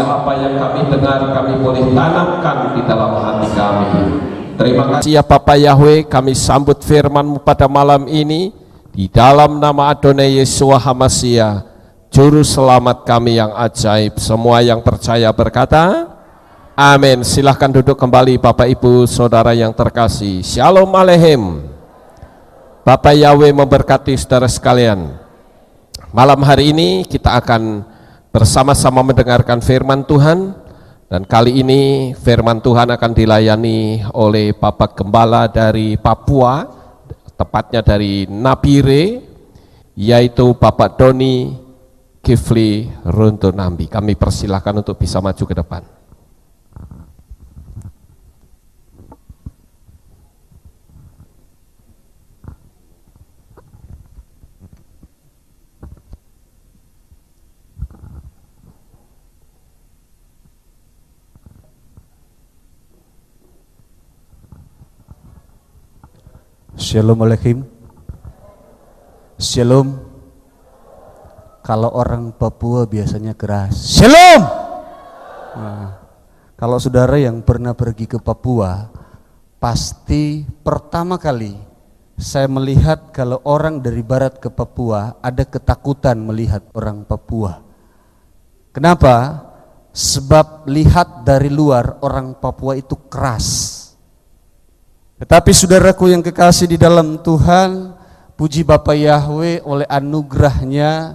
sehingga apa yang kami dengar kami boleh tanamkan di dalam hati kami. Terima kasih ya Bapa Yahweh, kami sambut firman-Mu pada malam ini di dalam nama Adonai Yeshua HaMashiach, Juru Selamat kami yang ajaib. Semua yang percaya berkata amin. Silahkan duduk kembali Bapak Ibu Saudara yang terkasih. Shalom Aleichem. Bapak Yahweh memberkati saudara sekalian. Malam hari ini kita akan bersama-sama mendengarkan firman Tuhan, dan kali ini firman Tuhan akan dilayani oleh Bapak Gembala dari Papua, tepatnya dari Nabire, yaitu Bapak Doni Kifli Runtunambi. Kami persilahkan untuk bisa maju ke depan. Shalom Aleichem. Shalom. Kalau orang Papua biasanya keras. Shalom. Nah, kalau saudara yang pernah pergi ke Papua, pasti pertama kali saya melihat kalau orang dari barat ke Papua ada ketakutan melihat orang Papua. Kenapa? Sebab lihat dari luar orang Papua itu keras. Tetapi saudaraku yang kekasih di dalam Tuhan, puji Bapa Yahweh, oleh anugerahnya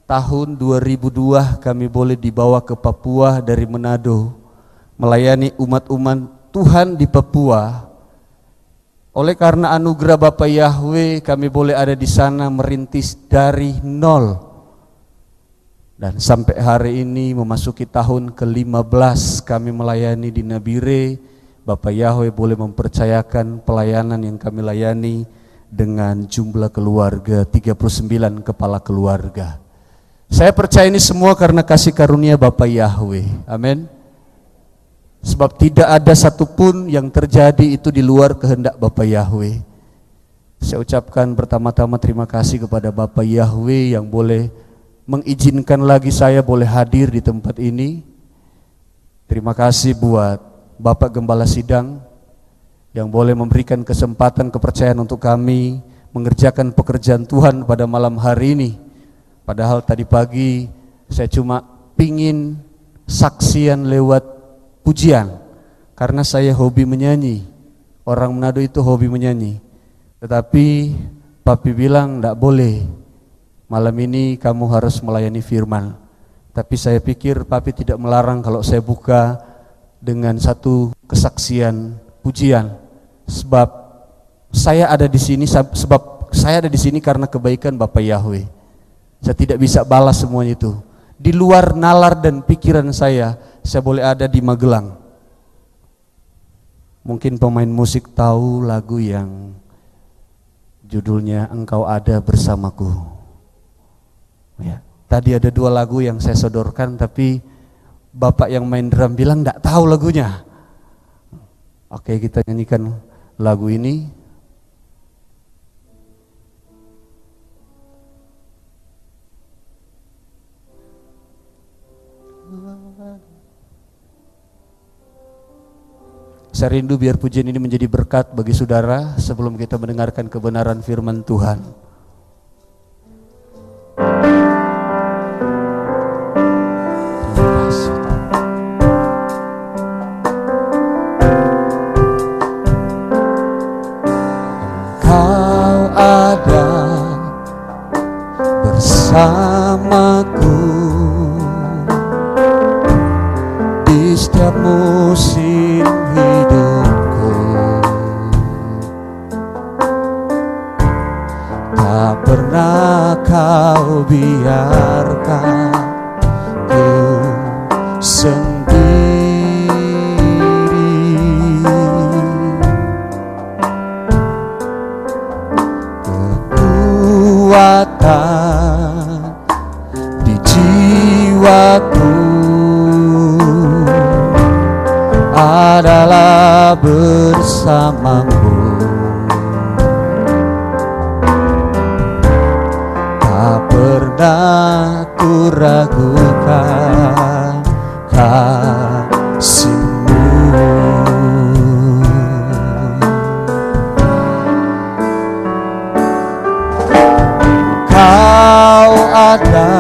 tahun 2002 kami boleh dibawa ke Papua dari Manado, melayani umat-umat Tuhan di Papua. Oleh karena anugerah Bapa Yahweh, kami boleh ada di sana merintis dari nol. Dan sampai hari ini memasuki tahun ke-15 kami melayani di Nabire. Bapak Yahweh boleh mempercayakan pelayanan yang kami layani dengan jumlah keluarga 39 kepala keluarga. Saya percaya ini semua karena kasih karunia Bapak Yahweh. Amin. Sebab tidak ada satupun yang terjadi itu di luar kehendak Bapak Yahweh. Saya ucapkan pertama-tama terima kasih kepada Bapak Yahweh yang boleh mengizinkan lagi saya boleh hadir di tempat ini. Terima kasih buat Bapak Gembala Sidang yang boleh memberikan kesempatan kepercayaan untuk kami mengerjakan pekerjaan Tuhan pada malam hari ini. Padahal tadi pagi saya cuma pingin saksian lewat pujian karena saya hobi menyanyi. Orang Manado itu hobi menyanyi. Tetapi Papi bilang enggak boleh, malam ini kamu harus melayani firman. Tapi saya pikir Papi tidak melarang kalau saya buka dengan satu kesaksian pujian, sebab saya ada di sini karena kebaikan Bapak Yahweh. Saya tidak bisa balas semuanya itu. Di luar nalar dan pikiran saya boleh ada di Magelang. Mungkin pemain musik tahu lagu yang judulnya Engkau Ada Bersamaku. Ya, tadi ada dua lagu yang saya sodorkan, tapi Bapak yang main drum bilang enggak tahu lagunya. Oke, kita nyanyikan lagu ini. Saya rindu biar pujian ini menjadi berkat bagi saudara sebelum kita mendengarkan kebenaran firman Tuhan. Bersamaku di setiap musim hidupku, tak pernah kau biarkan ku sendiri. Kekuatan di jiwaku adalah bersamamu. Tak pernah ku ragukan kasih-Mu. Kau ada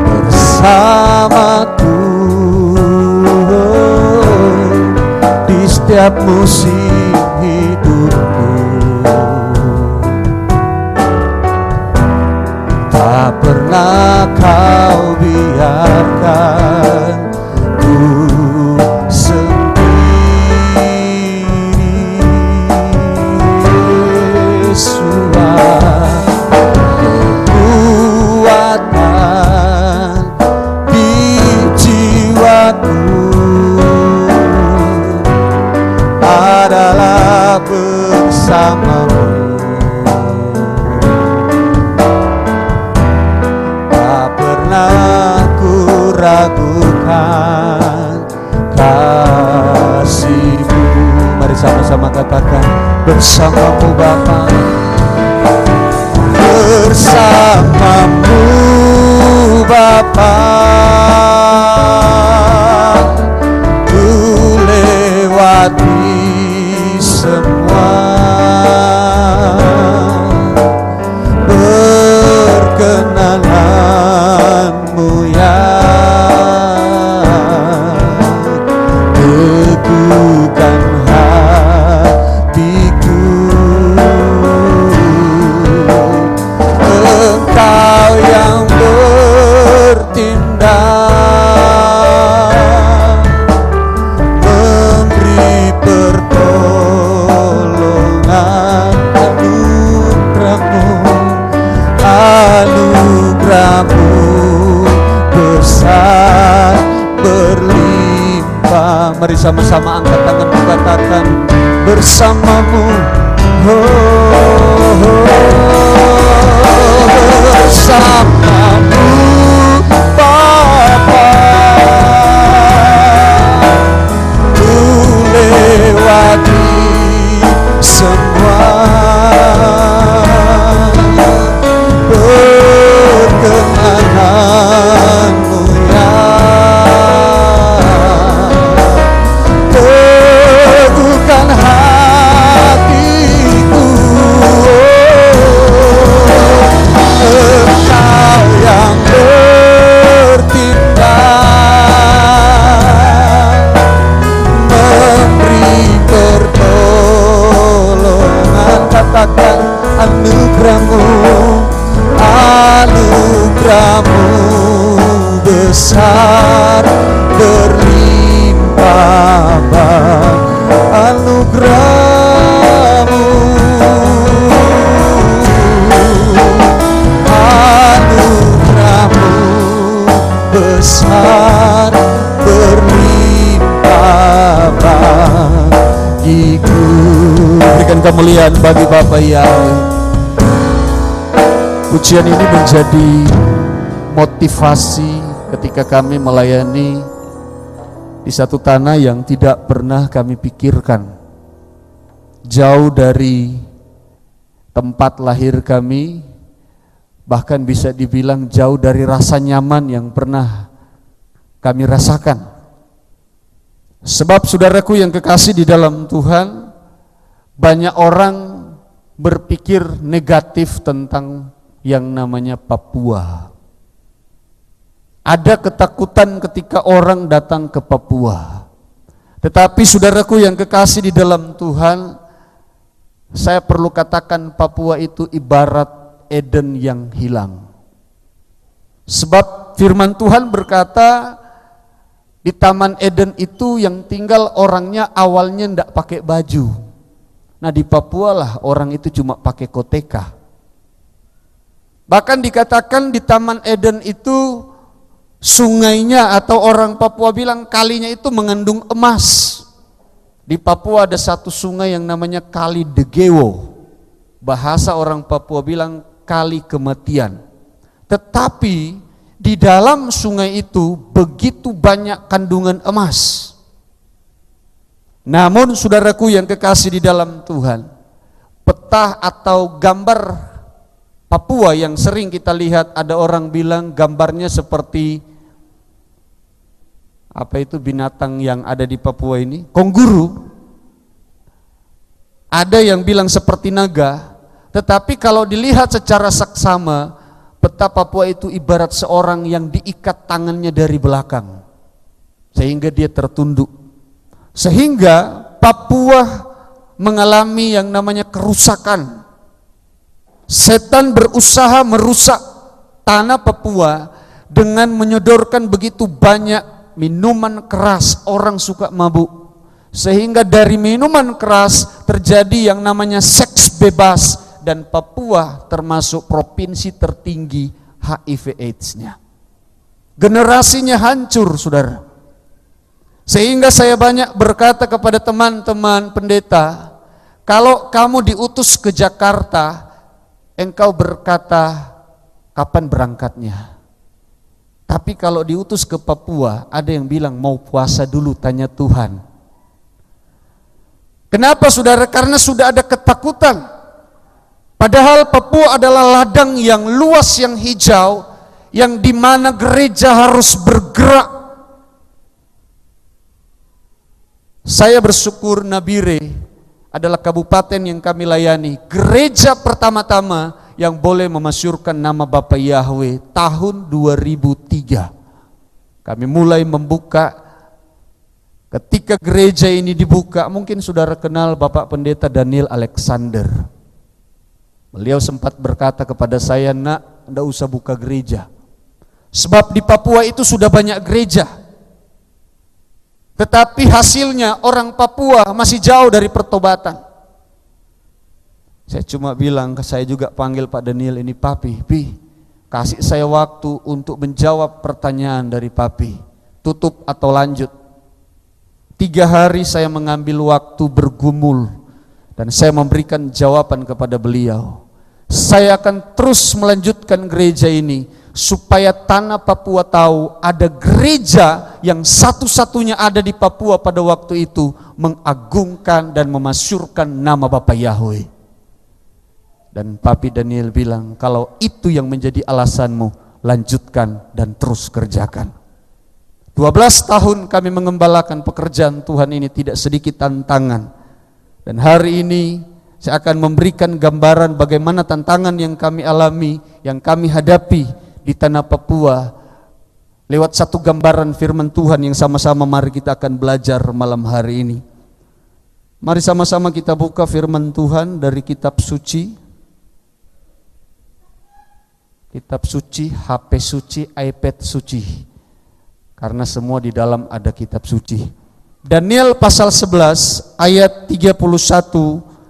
bersamaku di setiap musim hidupku. Tak pernah Kau biarkan ku sendiri. Yesus, kekuatan di jiwaku adalah bersama-Mu. Tak pernah ku ragukan kasih-Mu. Mari sama-sama katakan, bersama-Mu Bapa, bersama-Mu Bapa, ku lewati semua perkenalan-Mu ya, teguhkan hatiku. Engkau yang bertindak, memberi pertolongan. Anugerah-Mu besar berlimpah. Mari sama-sama angkat tangan, katakan, bersama-Mu, bersama-Mu Bapa, ku lewati semua perkenanan-Mu ya, teguhkan hatiku. Engkau yang bertindak, memberi pertolongan. Katakan, anugerah-Mu, anugerah-Mu besar berlimpah. Anugerah-Mu, anugerah-Mu besar berlimpah bagiku. Berikan kemuliaan bagi Bapa Yahweh. Pujian ini menjadi motivasi ketika kami melayani di satu tanah yang tidak pernah kami pikirkan, jauh dari tempat lahir kami, bahkan bisa dibilang jauh dari rasa nyaman yang pernah kami rasakan. Sebab saudaraku yang kekasih di dalam Tuhan, banyak orang berpikir negatif tentang yang namanya Papua. Ada ketakutan ketika orang datang ke Papua. Tetapi saudaraku yang kekasih di dalam Tuhan, saya perlu katakan Papua itu ibarat Eden yang hilang. Sebab firman Tuhan berkata, di Taman Eden itu yang tinggal orangnya awalnya tidak pakai baju. Nah di Papua lah orang itu cuma pakai koteka. Bahkan dikatakan di Taman Eden itu sungainya, atau orang Papua bilang kalinya itu mengandung emas. Di Papua ada satu sungai yang namanya Kali Degewo. Bahasa orang Papua bilang kali kematian. Tetapi di dalam sungai itu begitu banyak kandungan emas. Namun saudaraku yang kekasih di dalam Tuhan, peta atau gambar Papua yang sering kita lihat, ada orang bilang gambarnya seperti Apa itu binatang yang ada di Papua ini? Konguru. Ada yang bilang seperti naga, tetapi kalau dilihat secara saksama, peta Papua itu ibarat seorang yang diikat tangannya dari belakang, sehingga dia tertunduk. Sehingga Papua mengalami yang namanya kerusakan. Setan berusaha merusak tanah Papua dengan menyodorkan begitu banyak minuman keras. Orang suka mabuk. Sehingga dari minuman keras terjadi yang namanya seks bebas, dan Papua termasuk provinsi tertinggi HIV AIDS-nya. Generasinya hancur, saudara. Sehingga saya banyak berkata kepada teman-teman pendeta, kalau kamu diutus ke Jakarta, engkau berkata kapan berangkatnya. Tapi kalau diutus ke Papua, ada yang bilang mau puasa dulu, tanya Tuhan. Kenapa, saudara? Karena sudah ada ketakutan. Padahal Papua adalah ladang yang luas, yang hijau, yang dimana gereja harus bergerak. Saya bersyukur Nabire adalah kabupaten yang kami layani, gereja pertama-tama yang boleh memasyurkan nama Bapa Yahweh tahun 2003. Kami mulai membuka. Ketika gereja ini dibuka, mungkin saudara kenal Bapak Pendeta Daniel Alexander. Beliau sempat berkata kepada saya, nak, enggak usah buka gereja. Sebab di Papua itu sudah banyak gereja. Tetapi hasilnya orang Papua masih jauh dari pertobatan. Saya cuma bilang, saya juga panggil Pak Daniel ini, Papi, kasih saya waktu untuk menjawab pertanyaan dari Papi. Tutup atau lanjut? 3 hari saya mengambil waktu bergumul dan saya memberikan jawaban kepada beliau. Saya akan terus melanjutkan gereja ini supaya tanah Papua tahu ada gereja yang satu-satunya ada di Papua pada waktu itu mengagungkan dan memasyurkan nama Bapa Yahweh. Dan Papi Daniel bilang, kalau itu yang menjadi alasanmu, lanjutkan dan terus kerjakan. 12 tahun kami mengembalakan pekerjaan Tuhan ini, tidak sedikit tantangan. Dan hari ini saya akan memberikan gambaran bagaimana tantangan yang kami alami, yang kami hadapi di tanah Papua lewat satu gambaran firman Tuhan yang sama-sama mari kita akan belajar malam hari ini. Mari sama-sama kita buka firman Tuhan dari kitab suci. Kitab suci, HP suci, iPad suci. Karena semua di dalam ada kitab suci. Daniel pasal 11 ayat 31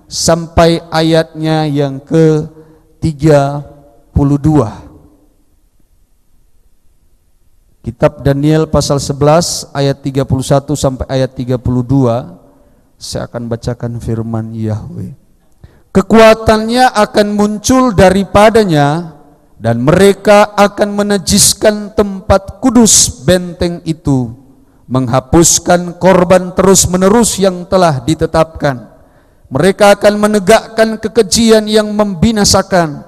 sampai ayatnya yang ke-32. Kitab Daniel pasal 11 ayat 31 sampai ayat 32. Saya akan bacakan firman Yahweh. Kekuatannya akan muncul daripadanya, dan mereka akan menajiskan tempat kudus benteng itu, menghapuskan korban terus-menerus yang telah ditetapkan. Mereka akan menegakkan kekejian yang membinasakan,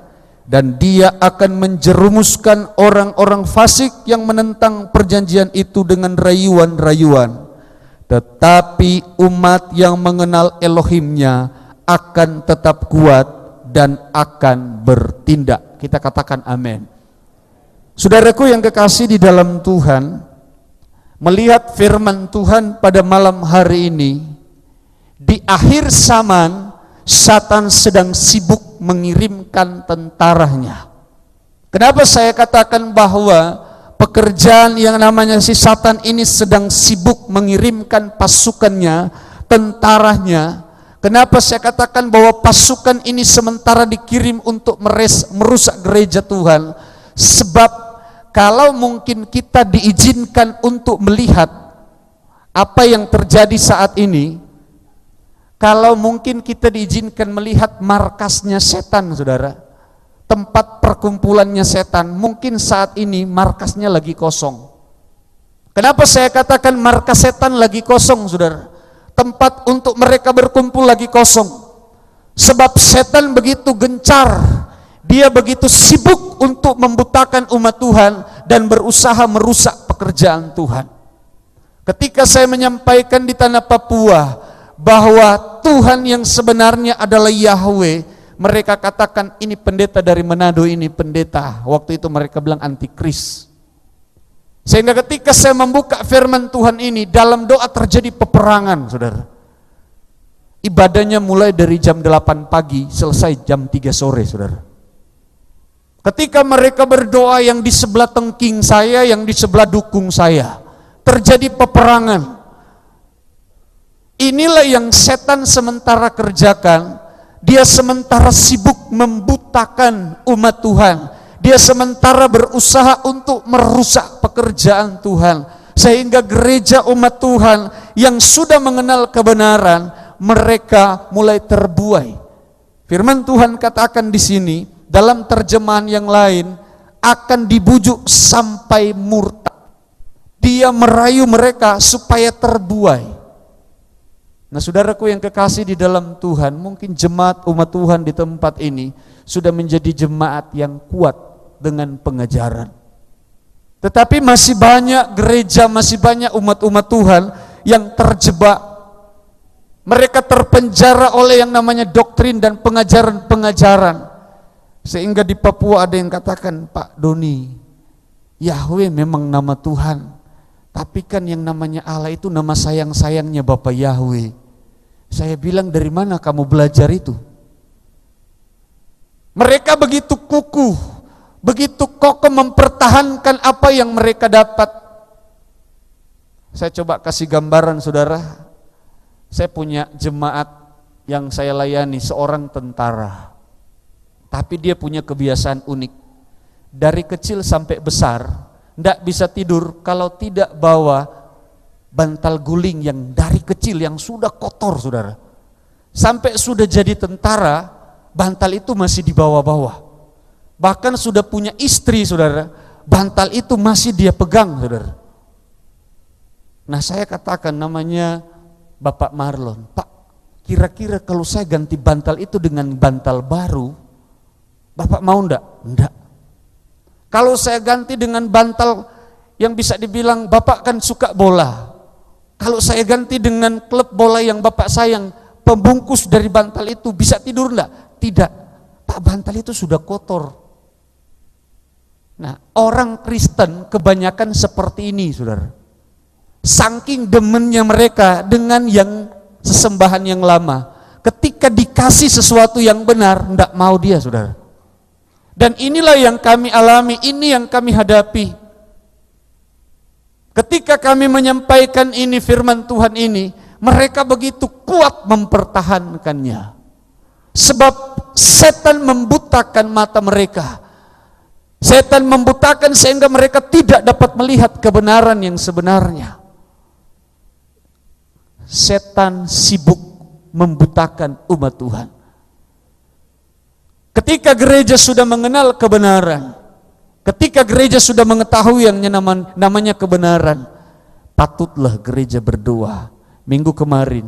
dan dia akan menjerumuskan orang-orang fasik yang menentang perjanjian itu dengan rayuan-rayuan. Tetapi umat yang mengenal Elohimnya akan tetap kuat dan akan bertindak. Kita katakan amin. Saudaraku yang kekasih di dalam Tuhan, melihat firman Tuhan pada malam hari ini, di akhir zaman Satan sedang sibuk mengirimkan tentaranya. Kenapa saya katakan bahwa pekerjaan yang namanya si Satan ini sedang sibuk mengirimkan pasukannya, tentaranya? Kenapa saya katakan bahwa pasukan ini sementara dikirim untuk merusak gereja Tuhan? Sebab kalau mungkin kita diizinkan untuk melihat apa yang terjadi saat ini, kalau mungkin kita diizinkan melihat markasnya setan, saudara, tempat perkumpulannya setan, mungkin saat ini markasnya lagi kosong. Kenapa saya katakan markas setan lagi kosong, saudara? Tempat untuk mereka berkumpul lagi kosong. Sebab setan begitu gencar, dia begitu sibuk untuk membutakan umat Tuhan dan berusaha merusak pekerjaan Tuhan. Ketika saya menyampaikan di tanah Papua bahwa Tuhan yang sebenarnya adalah Yahweh, mereka katakan ini pendeta dari Manado, ini pendeta. Waktu itu mereka bilang antikris. Sehingga ketika saya membuka firman Tuhan ini, dalam doa terjadi peperangan, saudara. Ibadahnya mulai dari jam 8 pagi, selesai jam 3 sore, saudara. Ketika mereka berdoa, yang di sebelah tengking saya, yang di sebelah dukung saya, terjadi peperangan. Inilah yang setan sementara kerjakan. Dia sementara sibuk membutakan umat Tuhan. Dia sementara berusaha untuk merusak pekerjaan Tuhan. Sehingga gereja umat Tuhan yang sudah mengenal kebenaran, mereka mulai terbuai. Firman Tuhan katakan di sini, dalam terjemahan yang lain, akan dibujuk sampai murtad. Dia merayu mereka supaya terbuai. Nah, saudaraku yang kekasih di dalam Tuhan, mungkin jemaat umat Tuhan di tempat ini sudah menjadi jemaat yang kuat dengan pengajaran. Tetapi masih banyak gereja, masih banyak umat-umat Tuhan yang terjebak. Mereka terpenjara oleh yang namanya doktrin dan pengajaran-pengajaran. Sehingga di Papua ada yang katakan, Pak Doni, Yahweh memang nama Tuhan. Tapi kan yang namanya Allah itu nama sayang-sayangnya Bapak Yahweh. Saya bilang, dari mana kamu belajar itu? Mereka begitu kukuh, begitu kokoh mempertahankan apa yang mereka dapat. Saya coba kasih gambaran, saudara. Saya punya jemaat yang saya layani, seorang tentara. Tapi dia punya kebiasaan unik. Dari kecil sampai besar, tidak bisa tidur kalau tidak bawa bantal guling yang dari kecil yang sudah kotor, saudara. Sampai sudah jadi tentara, bantal itu masih dibawa-bawa. Bahkan sudah punya istri, saudara, bantal itu masih dia pegang, saudara. Nah, saya katakan, namanya Bapak Marlon, Pak, kira-kira kalau saya ganti bantal itu dengan bantal baru, Bapak mau enggak? Enggak. Kalau saya ganti dengan bantal yang bisa dibilang Bapak kan suka bola, kalau saya ganti dengan klub bola yang Bapak sayang, pembungkus dari bantal itu bisa tidur enggak? Tidak. Pak, bantal itu sudah kotor. Nah, orang Kristen kebanyakan seperti ini, saudara. Saking demennya mereka dengan yang sesembahan yang lama, ketika dikasih sesuatu yang benar, enggak mau dia, saudara. Dan inilah yang kami alami, ini yang kami hadapi. Ketika kami menyampaikan ini, firman Tuhan ini, mereka begitu kuat mempertahankannya. Sebab setan membutakan mata mereka. Setan membutakan sehingga mereka tidak dapat melihat kebenaran yang sebenarnya. Setan sibuk membutakan umat Tuhan. Ketika gereja sudah mengenal kebenaran, ketika gereja sudah mengetahui yang namanya kebenaran, patutlah gereja berdoa. Minggu kemarin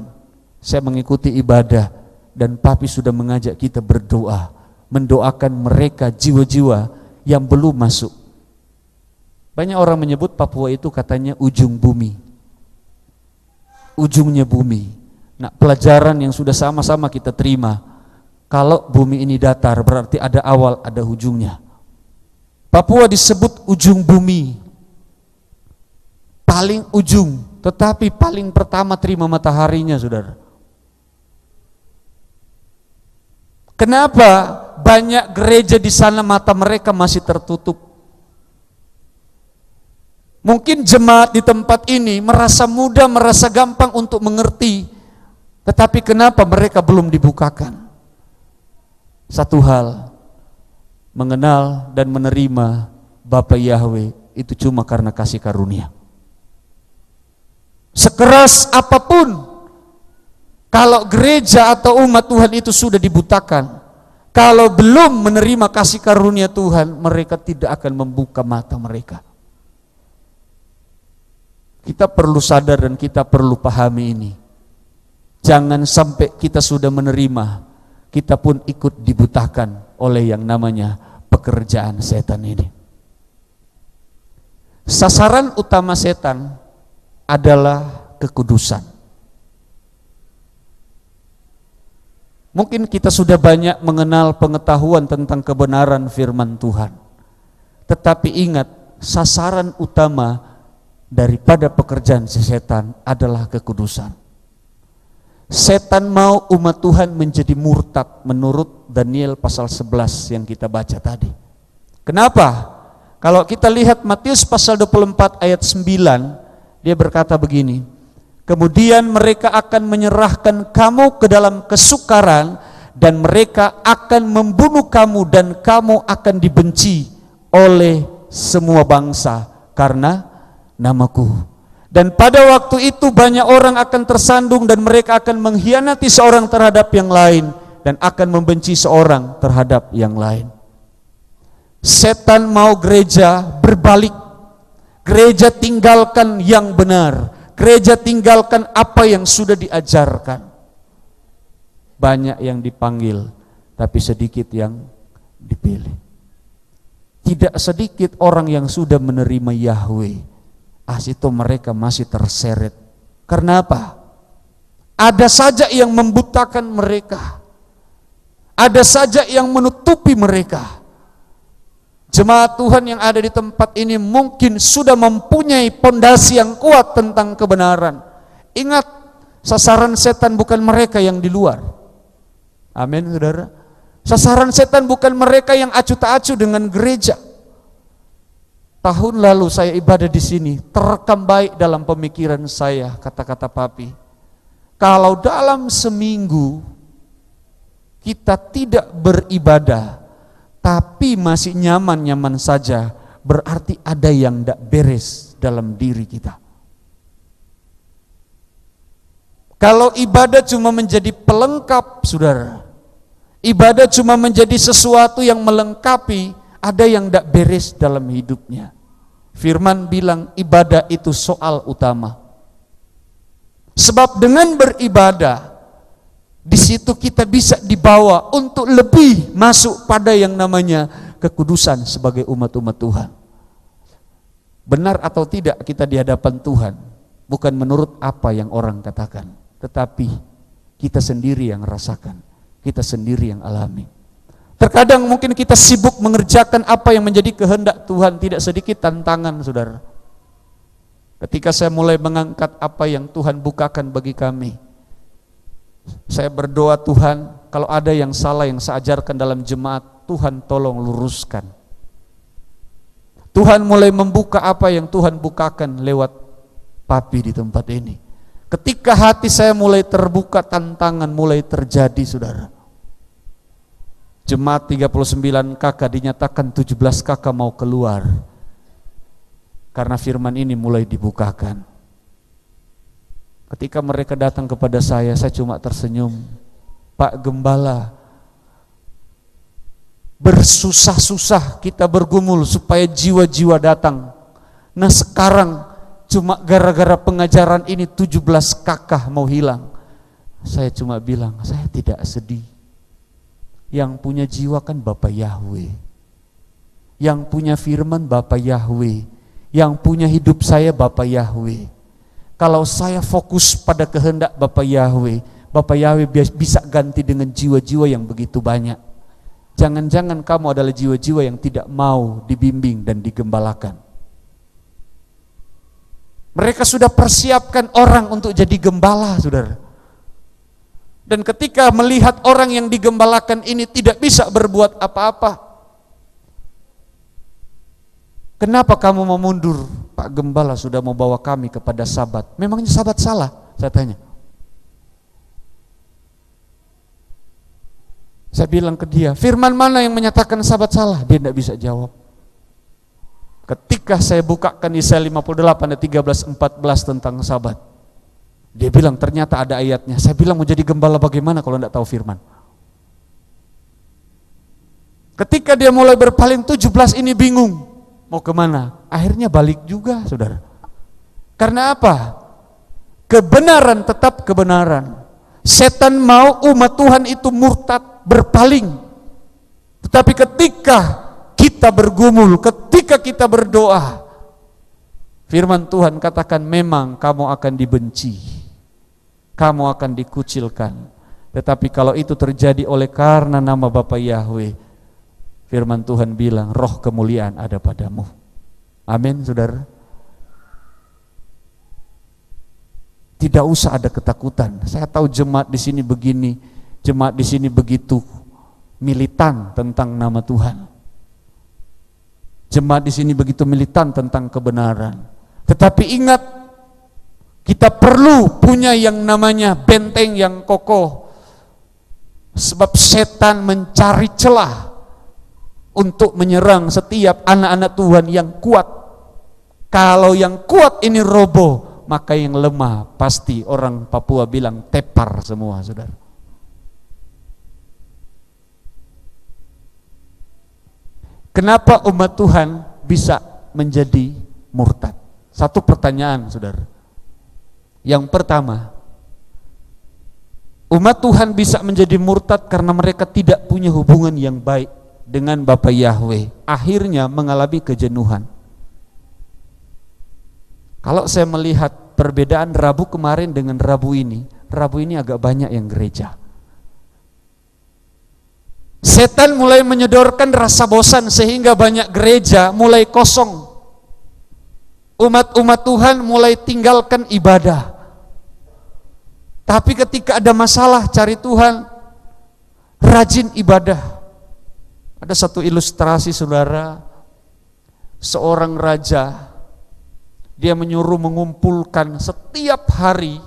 saya mengikuti ibadah dan Papi sudah mengajak kita berdoa, mendoakan mereka jiwa-jiwa yang belum masuk. Banyak orang menyebut Papua itu katanya ujung bumi, ujungnya bumi. Nah, pelajaran yang sudah sama-sama kita terima, kalau bumi ini datar berarti ada awal, ada ujungnya. Papua disebut ujung bumi, paling ujung, tetapi paling pertama terima mataharinya, saudara. Kenapa banyak gereja di sana mata mereka masih tertutup? Mungkin jemaat di tempat ini merasa mudah, merasa gampang untuk mengerti, tetapi kenapa mereka belum dibukakan? Satu hal, mengenal dan menerima Bapa Yahweh itu cuma karena kasih karunia. Sekeras apapun, kalau gereja atau umat Tuhan itu sudah dibutakan, kalau belum menerima kasih karunia Tuhan, mereka tidak akan membuka mata mereka. Kita perlu sadar dan kita perlu pahami ini. Jangan sampai kita sudah menerima, kita pun ikut dibutakan oleh yang namanya pekerjaan setan ini. Sasaran utama setan adalah kekudusan. Mungkin kita sudah banyak mengenal pengetahuan tentang kebenaran firman Tuhan. Tetapi ingat, sasaran utama daripada pekerjaan si setan adalah kekudusan. Setan mau umat Tuhan menjadi murtad menurut Daniel pasal 11 yang kita baca tadi. Kenapa? Kalau kita lihat Matius pasal 24 ayat 9, dia berkata begini, kemudian mereka akan menyerahkan kamu ke dalam kesukaran dan mereka akan membunuh kamu dan kamu akan dibenci oleh semua bangsa karena namaku. Dan pada waktu itu banyak orang akan tersandung dan mereka akan mengkhianati seorang terhadap yang lain dan akan membenci seorang terhadap yang lain. Setan mau gereja berbalik. Gereja tinggalkan yang benar. Gereja tinggalkan apa yang sudah diajarkan. Banyak yang dipanggil, tapi sedikit yang dipilih. Tidak sedikit orang yang sudah menerima Yahweh, itu mereka masih terseret. Karena apa? Ada saja yang membutakan mereka. Ada saja yang menutupi mereka. Jemaat Tuhan yang ada di tempat ini mungkin sudah mempunyai pondasi yang kuat tentang kebenaran. Ingat, sasaran setan bukan mereka yang di luar. Amin, saudara. Sasaran setan bukan mereka yang acuh tak acuh dengan gereja. Tahun lalu saya ibadah di sini, terekam baik dalam pemikiran saya kata-kata Papi. Kalau dalam seminggu kita tidak beribadah, tapi masih nyaman-nyaman saja, berarti ada yang tidak beres dalam diri kita. Kalau ibadah cuma menjadi pelengkap, saudara, ibadah cuma menjadi sesuatu yang melengkapi, ada yang tidak beres dalam hidupnya. Firman bilang ibadah itu soal utama. Sebab dengan beribadah, di situ kita bisa dibawa untuk lebih masuk pada yang namanya kekudusan sebagai umat-umat Tuhan. Benar atau tidak kita di hadapan Tuhan, bukan menurut apa yang orang katakan, tetapi kita sendiri yang rasakan, kita sendiri yang alami. Terkadang mungkin kita sibuk mengerjakan apa yang menjadi kehendak Tuhan, tidak sedikit tantangan, saudara. Ketika saya mulai mengangkat apa yang Tuhan bukakan bagi kami, saya berdoa, Tuhan, kalau ada yang salah yang saya ajarkan dalam jemaat, Tuhan tolong luruskan. Tuhan mulai membuka apa yang Tuhan bukakan lewat Papi di tempat ini. Ketika hati saya mulai terbuka, tantangan mulai terjadi, saudara. Jemaat 39 kakak dinyatakan 17 kakak mau keluar karena firman ini mulai dibukakan. Ketika mereka datang kepada saya cuma tersenyum. Pak Gembala, bersusah-susah kita bergumul supaya jiwa-jiwa datang. Nah sekarang cuma gara-gara pengajaran ini 17 kakak mau hilang. Saya cuma bilang, saya tidak sedih. Yang punya jiwa kan Bapak Yahweh. Yang punya firman Bapak Yahweh. Yang punya hidup saya Bapak Yahweh. Kalau saya fokus pada kehendak Bapak Yahweh, Bapak Yahweh bisa ganti dengan jiwa-jiwa yang begitu banyak. Jangan-jangan kamu adalah jiwa-jiwa yang tidak mau dibimbing dan digembalakan. Mereka sudah persiapkan orang untuk jadi gembala, saudara. Dan ketika melihat orang yang digembalakan ini tidak bisa berbuat apa-apa, kenapa kamu mau mundur? Pak Gembala sudah mau bawa kami kepada Sabat. Memangnya Sabat salah? Saya tanya. Saya bilang ke dia, firman mana yang menyatakan Sabat salah? Dia tidak bisa jawab. Ketika saya bukakan Yesaya 58 ayat 13-14 tentang Sabat, dia bilang ternyata ada ayatnya. Saya bilang mau jadi gembala bagaimana kalau tidak tahu firman? Ketika dia mulai berpaling 17 ini bingung. Mau kemana? Akhirnya balik juga, saudara. Karena apa? Kebenaran tetap kebenaran. Setan mau umat Tuhan itu murtad, berpaling. Tetapi ketika kita bergumul, ketika kita berdoa, Firman Tuhan katakan memang kamu akan dibenci, kamu akan dikucilkan. Tetapi kalau itu terjadi oleh karena nama Bapa Yahweh, firman Tuhan bilang roh kemuliaan ada padamu. Amin, saudara. Tidak usah ada ketakutan. Saya tahu jemaat di sini begini, jemaat di sini begitu militan tentang nama Tuhan. Jemaat di sini begitu militan tentang kebenaran. Tetapi ingat, kita perlu punya yang namanya benteng yang kokoh. Sebab setan mencari celah untuk menyerang setiap anak-anak Tuhan yang kuat. Kalau yang kuat ini roboh, maka yang lemah pasti orang Papua bilang tepar semua, saudara. Kenapa umat Tuhan bisa menjadi murtad? Satu pertanyaan, saudara. Yang pertama, umat Tuhan bisa menjadi murtad karena mereka tidak punya hubungan yang baik dengan Bapa Yahweh. Akhirnya mengalami kejenuhan. Kalau saya melihat perbedaan Rabu kemarin dengan Rabu ini agak banyak yang gereja. Setan mulai menyodorkan rasa bosan sehingga banyak gereja mulai kosong. Umat-umat Tuhan mulai tinggalkan ibadah. Tapi ketika ada masalah cari Tuhan, rajin ibadah. Ada satu ilustrasi, saudara, seorang raja, dia menyuruh mengumpulkan setiap hari,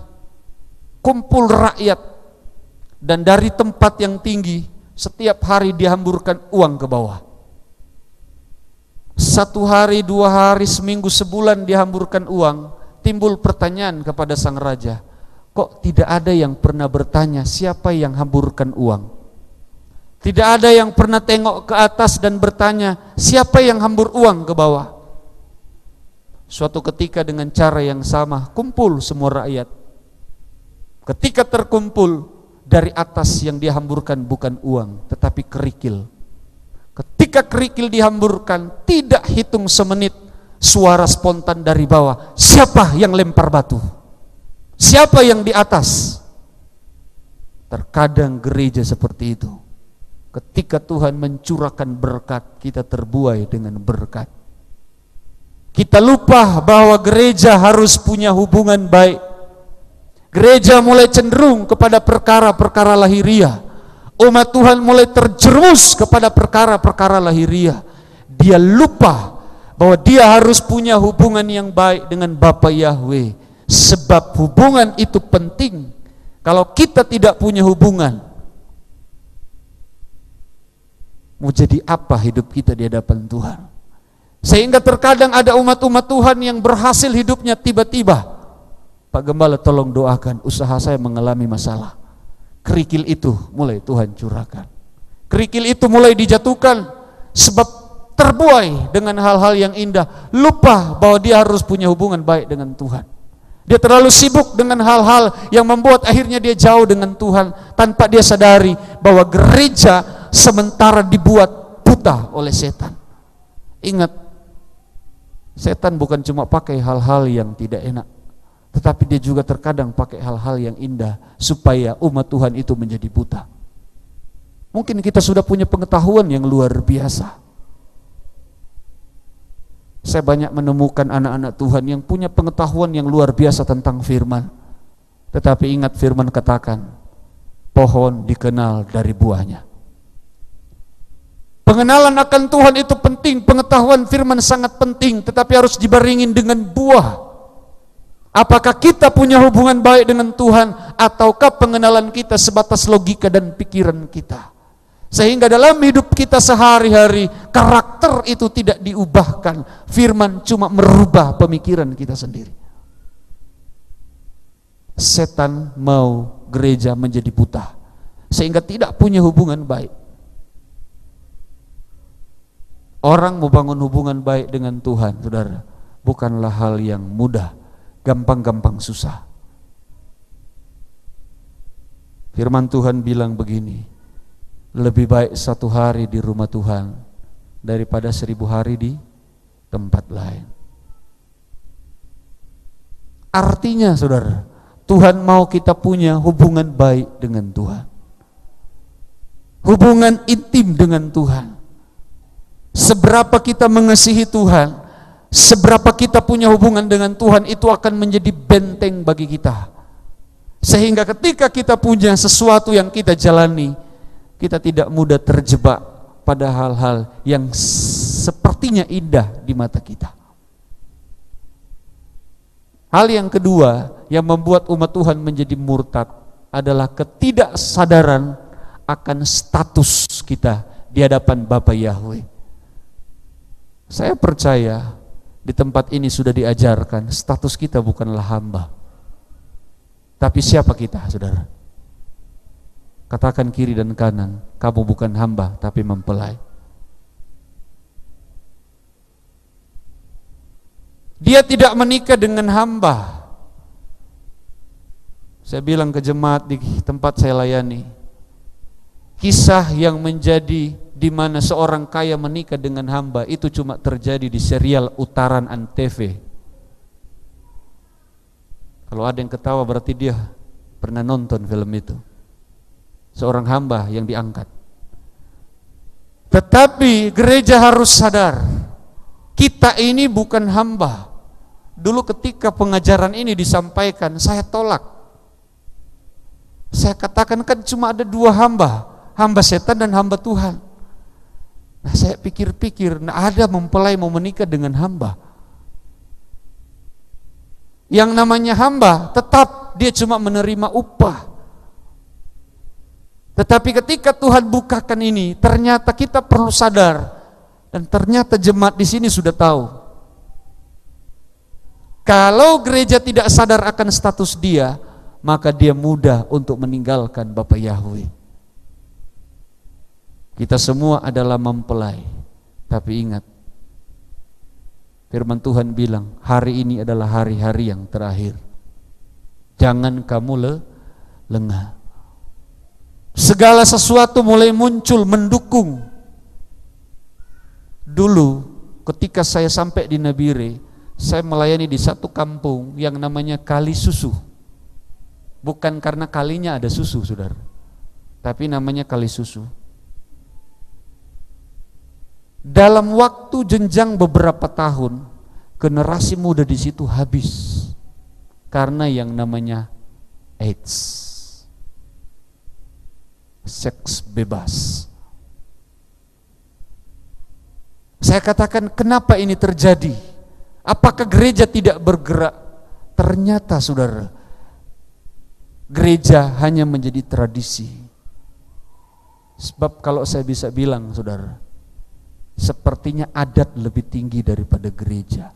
kumpul rakyat, dan dari tempat yang tinggi, setiap hari dihamburkan uang ke bawah. Satu hari, 2 hari, seminggu, sebulan dihamburkan uang. Timbul pertanyaan kepada sang raja, kok tidak ada yang pernah bertanya siapa yang hamburkan uang? Tidak ada yang pernah tengok ke atas dan bertanya siapa yang hambur uang ke bawah? Suatu ketika dengan cara yang sama kumpul semua rakyat. Ketika terkumpul, dari atas yang dihamburkan bukan uang tetapi kerikil. Ketika kerikil dihamburkan, tidak hitung semenit, suara spontan dari bawah, siapa yang lempar batu? Siapa yang di atas? Terkadang gereja seperti itu. Ketika Tuhan mencurahkan berkat, kita terbuai dengan berkat. Kita lupa bahwa gereja harus punya hubungan baik. Gereja mulai cenderung kepada perkara-perkara lahiriah. Umat Tuhan mulai terjerumus kepada perkara-perkara lahiriah. Dia lupa bahwa dia harus punya hubungan yang baik dengan Bapa Yahweh. Sebab hubungan itu penting. Kalau kita tidak punya hubungan, mau jadi apa hidup kita di hadapan Tuhan? Sehingga terkadang ada umat-umat Tuhan yang berhasil hidupnya tiba-tiba. Pak Gembala tolong doakan, usaha saya mengalami masalah. Kerikil itu mulai Tuhan curahkan. Kerikil itu mulai dijatuhkan sebab terbuai dengan hal-hal yang indah. Lupa bahwa dia harus punya hubungan baik dengan Tuhan. Dia terlalu sibuk dengan hal-hal yang membuat akhirnya dia jauh dengan Tuhan tanpa dia sadari bahwa gereja sementara dibuat buta oleh setan. Ingat, setan bukan cuma pakai hal-hal yang tidak enak, tetapi dia juga terkadang pakai hal-hal yang indah supaya umat Tuhan itu menjadi buta. Mungkin kita sudah punya pengetahuan yang luar biasa. Saya banyak menemukan anak-anak Tuhan yang punya pengetahuan yang luar biasa tentang firman. Tetapi ingat firman katakan, pohon dikenal dari buahnya. Pengenalan akan Tuhan itu penting, pengetahuan firman sangat penting, tetapi harus dibaringin dengan buah. Apakah kita punya hubungan baik dengan Tuhan, ataukah pengenalan kita sebatas logika dan pikiran kita? Sehingga dalam hidup kita sehari-hari, karakter itu tidak diubahkan. Firman cuma merubah pemikiran kita sendiri. Setan mau gereja menjadi buta, sehingga tidak punya hubungan baik. Orang mau bangun hubungan baik dengan Tuhan, saudara, bukanlah hal yang mudah. Gampang-gampang susah. Firman Tuhan bilang begini, lebih baik 1 hari di rumah Tuhan daripada 1000 hari di tempat lain. Artinya saudara, Tuhan mau kita punya hubungan baik dengan Tuhan, hubungan intim dengan Tuhan. Seberapa kita mengasihi Tuhan, seberapa kita punya hubungan dengan Tuhan, itu akan menjadi benteng bagi kita. Sehingga ketika kita punya sesuatu yang kita jalani, kita tidak mudah terjebak pada hal-hal yang sepertinya indah di mata kita. Hal yang kedua yang membuat umat Tuhan menjadi murtad adalah ketidaksadaran akan status kita di hadapan Bapa Yahweh. Saya percaya di tempat ini sudah diajarkan status kita bukanlah hamba. Tapi siapa kita, saudara? Katakan kiri dan kanan, kamu bukan hamba tapi mempelai. Dia tidak menikah dengan hamba. Saya bilang ke jemaat di tempat saya layani, kisah yang menjadi di mana seorang kaya menikah dengan hamba itu cuma terjadi di serial Utaran Antv. Kalau ada yang ketawa berarti dia pernah nonton film itu. Seorang hamba yang diangkat. Tetapi gereja harus sadar, kita ini bukan hamba. Dulu ketika pengajaran ini disampaikan, saya tolak. Saya katakan kan cuma ada dua hamba, hamba setan dan hamba Tuhan. Nah saya pikir-pikir, nah ada mempelai mau menikah dengan hamba. Yang namanya hamba tetap dia cuma menerima upah. Tetapi ketika Tuhan bukakan ini, ternyata kita perlu sadar, dan ternyata jemaat di sini sudah tahu. Kalau gereja tidak sadar akan status dia, maka dia mudah untuk meninggalkan Bapa Yahweh. Kita semua adalah mempelai, tapi ingat, firman Tuhan bilang, hari ini adalah hari-hari yang terakhir. Jangan kamu lengah. Segala sesuatu mulai muncul mendukung. Dulu ketika saya sampai di Nabire, saya melayani di satu kampung yang namanya Kali Susu. Bukan karena kalinya ada susu, saudara, tapi namanya Kali Susu. Dalam waktu jenjang beberapa tahun, generasi muda di situ habis karena yang namanya AIDS, seks bebas. Saya katakan, kenapa ini terjadi? Apakah gereja tidak bergerak? Ternyata saudara, gereja hanya menjadi tradisi. Sebab kalau saya bisa bilang saudara, sepertinya adat lebih tinggi daripada gereja.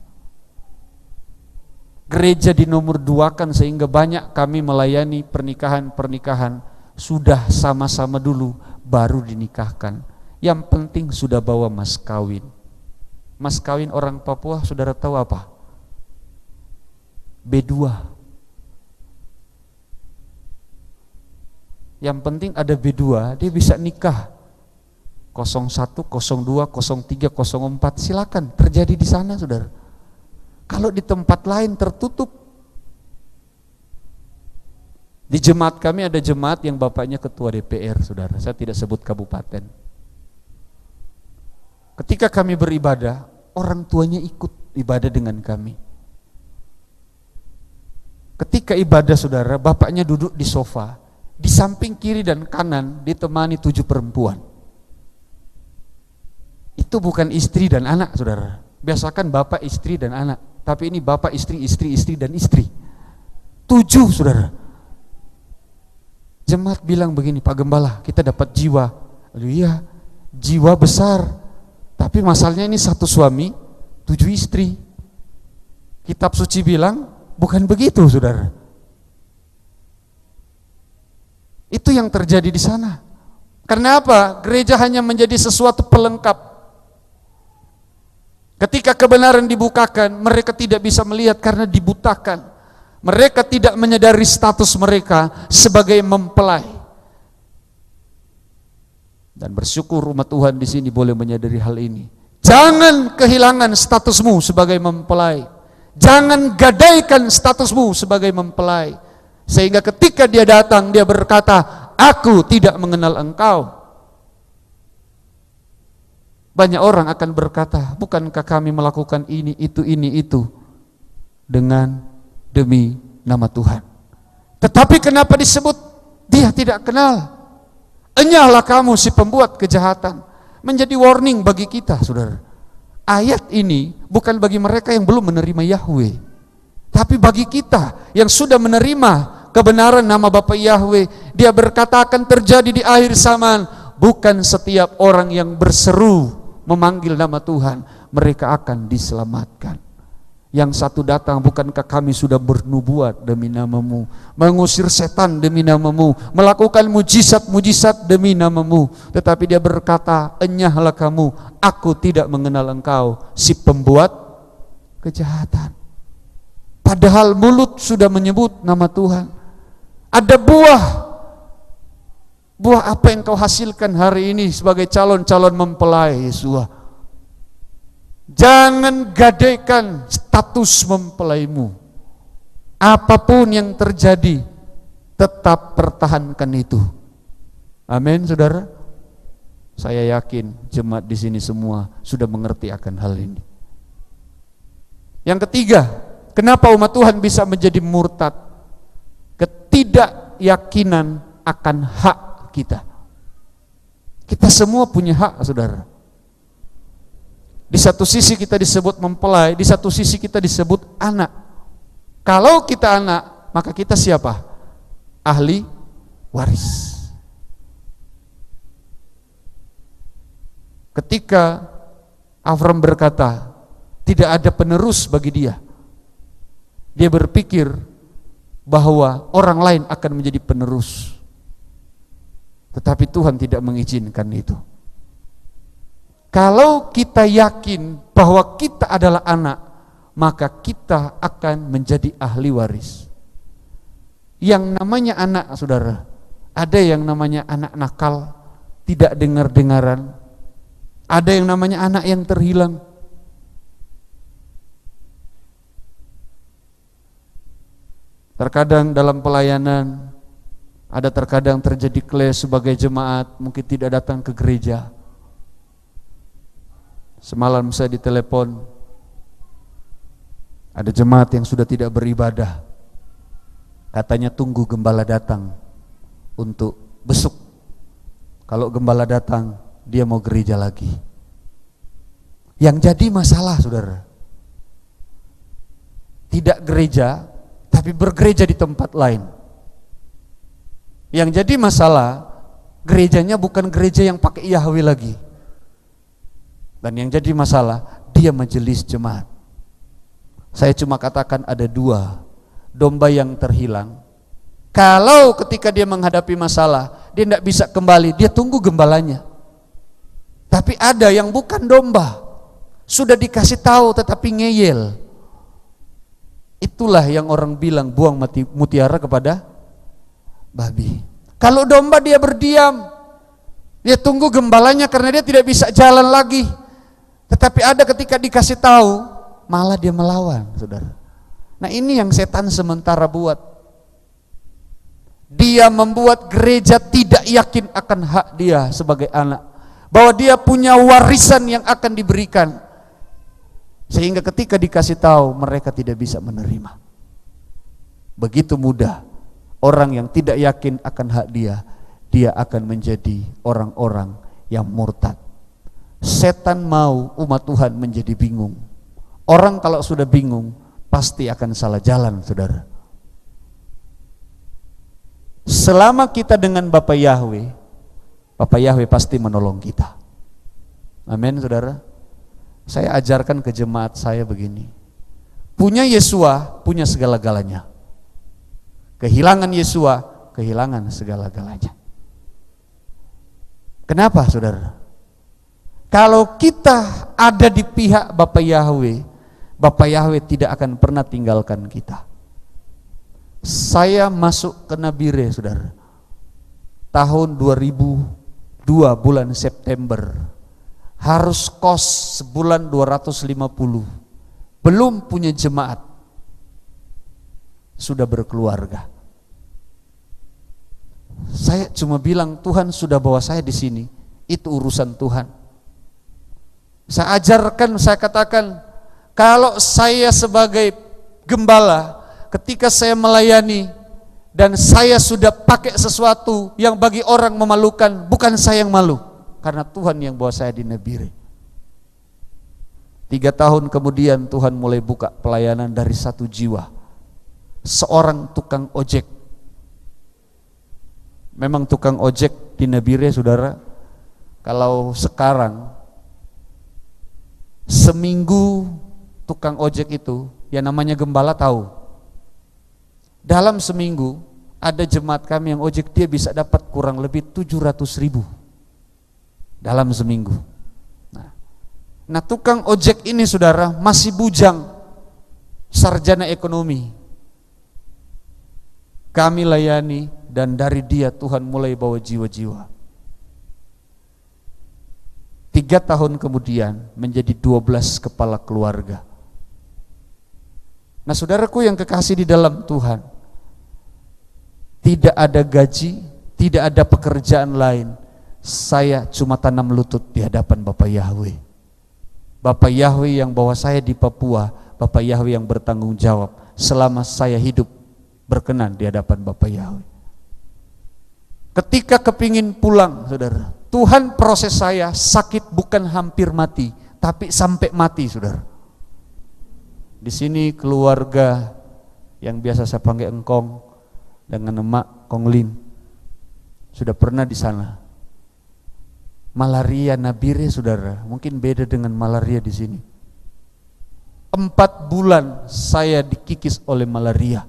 Gereja dinomor duakan sehingga banyak kami melayani pernikahan-pernikahan sudah sama-sama dulu baru dinikahkan. Yang penting sudah bawa mas kawin. Mas kawin orang Papua saudara tahu apa? B2. Yang penting ada B2, dia bisa nikah 01, 02, 03, 04, silakan terjadi di sana saudara. Kalau di tempat lain tertutup. Di jemaat kami ada jemaat yang bapaknya ketua DPR saudara, saya tidak sebut kabupaten. Ketika kami beribadah, orang tuanya ikut ibadah dengan kami. Ketika ibadah saudara, bapaknya duduk di sofa, di samping kiri dan kanan ditemani 7 perempuan. Itu bukan istri dan anak saudara. Biasakan bapak istri dan anak, tapi ini bapak istri, istri dan istri. 7 saudara. Jemaat bilang begini, Pak Gembala, kita dapat jiwa. Aduh iya, jiwa besar. Tapi masalahnya ini satu suami, 7 istri. Kitab suci bilang bukan begitu saudara. Itu yang terjadi di sana. Karena apa? Gereja hanya menjadi sesuatu pelengkap. Ketika kebenaran dibukakan, mereka tidak bisa melihat karena dibutakan. Mereka tidak menyadari status mereka sebagai mempelai. Dan bersyukur umat Tuhan di sini boleh menyadari hal ini. Jangan kehilangan statusmu sebagai mempelai. Jangan gadaikan statusmu sebagai mempelai, sehingga ketika dia datang dia berkata, aku tidak mengenal engkau. Banyak orang akan berkata, bukankah kami melakukan ini itu dengan demi nama Tuhan. Tetapi kenapa disebut dia tidak kenal? Enyahlah kamu si pembuat kejahatan. Menjadi warning bagi kita, saudara. Ayat ini bukan bagi mereka yang belum menerima Yahweh, tapi bagi kita yang sudah menerima kebenaran nama Bapa Yahweh. Dia berkata akan terjadi di akhir zaman, bukan setiap orang yang berseru memanggil nama Tuhan mereka akan diselamatkan. Yang satu datang, bukankah kami sudah bernubuat demi namamu, mengusir setan demi namamu, melakukan mujizat-mujizat demi namamu. Tetapi dia berkata, enyahlah kamu, aku tidak mengenal engkau, si pembuat kejahatan. Padahal mulut sudah menyebut nama Tuhan. Ada buah apa yang kau hasilkan hari ini sebagai calon-calon mempelai Yesus? Jangan gadaikan status mempelaimu. Apapun yang terjadi, tetap pertahankan itu. Amin, saudara. Saya yakin jemaat di sini semua sudah mengerti akan hal ini. Yang ketiga, kenapa umat Tuhan bisa menjadi murtad? Ketidakyakinan akan hak kita. Kita semua punya hak, saudara. Di satu sisi kita disebut mempelai, di satu sisi kita disebut anak. Kalau kita anak, maka kita siapa? Ahli waris. Ketika Avram berkata, tidak ada penerus bagi dia, dia berpikir bahwa orang lain akan menjadi penerus. Tetapi Tuhan tidak mengizinkan itu. Kalau kita yakin bahwa kita adalah anak, maka kita akan menjadi ahli waris. Yang namanya anak, saudara, ada yang namanya anak nakal, tidak dengar-dengaran. Ada yang namanya anak yang terhilang. Terkadang dalam pelayanan, ada terkadang terjadi clash sebagai jemaat, mungkin tidak datang ke gereja. Semalam saya ditelepon, ada jemaat yang sudah tidak beribadah. Katanya tunggu gembala datang untuk besuk. Kalau gembala datang, dia mau gereja lagi. Yang jadi masalah, saudara, tidak gereja, tapi bergereja di tempat lain. Yang jadi masalah, gerejanya bukan gereja yang pakai Yahweh lagi. Dan yang jadi masalah, dia majelis jemaat. Saya cuma katakan ada dua domba yang terhilang. Kalau ketika dia menghadapi masalah, dia tidak bisa kembali, dia tunggu gembalanya. Tapi ada yang bukan domba, sudah dikasih tahu tetapi ngeyel. Itulah yang orang bilang buang mutiara kepada babi. Kalau domba dia berdiam, dia tunggu gembalanya karena dia tidak bisa jalan lagi. Tetapi ada ketika dikasih tahu, malah dia melawan, saudara. Nah ini yang setan sementara buat. Dia membuat gereja tidak yakin akan hak dia sebagai anak, bahwa dia punya warisan yang akan diberikan. Sehingga ketika dikasih tahu, mereka tidak bisa menerima. Begitu mudah orang yang tidak yakin akan hak dia akan menjadi orang-orang yang murtad. Setan mau umat Tuhan menjadi bingung. Orang kalau sudah bingung pasti akan salah jalan, saudara. Selama kita dengan Bapa Yahweh pasti menolong kita. Amin, saudara. Saya ajarkan ke jemaat saya begini. Punya Yesua, punya segala-galanya. Kehilangan Yesua, kehilangan segala-galanya. Kenapa, saudara? Kalau kita ada di pihak Bapa Yahweh tidak akan pernah tinggalkan kita. Saya masuk ke Nabire, saudara, tahun 2002 bulan September. Harus kos sebulan 250. Belum punya jemaat. sudah berkeluarga. Saya cuma bilang Tuhan sudah bawa saya di sini, itu urusan Tuhan. Saya ajarkan, saya katakan, kalau saya sebagai gembala, ketika saya melayani dan saya sudah pakai sesuatu yang bagi orang memalukan, bukan saya yang malu, karena Tuhan yang bawa saya di Nebire. 3 tahun kemudian Tuhan mulai buka pelayanan dari 1 jiwa, seorang tukang ojek. Memang tukang ojek di Nebire, saudara, kalau sekarang seminggu tukang ojek itu, yang namanya gembala tahu, dalam seminggu ada jemaat kami yang ojek, dia bisa dapat kurang lebih 700.000 dalam seminggu. Nah tukang ojek ini, saudara, masih bujang, sarjana ekonomi. Kami layani dan dari dia Tuhan mulai bawa jiwa-jiwa. 3 tahun kemudian menjadi 12 kepala keluarga. Nah saudaraku yang kekasih di dalam Tuhan, tidak ada gaji, tidak ada pekerjaan lain. Saya cuma tanam lutut di hadapan Bapak Yahweh. Bapak Yahweh yang bawa saya di Papua, Bapak Yahweh yang bertanggung jawab selama saya hidup berkenan di hadapan Bapak Yahweh. Ketika kepingin pulang, saudara, Tuhan proses saya sakit bukan hampir mati, tapi sampai mati, saudara. Di sini keluarga yang biasa saya panggil engkong dengan emak Konglin sudah pernah di sana. Malaria Nabire, saudara, mungkin beda dengan malaria di sini. 4 bulan saya dikikis oleh malaria.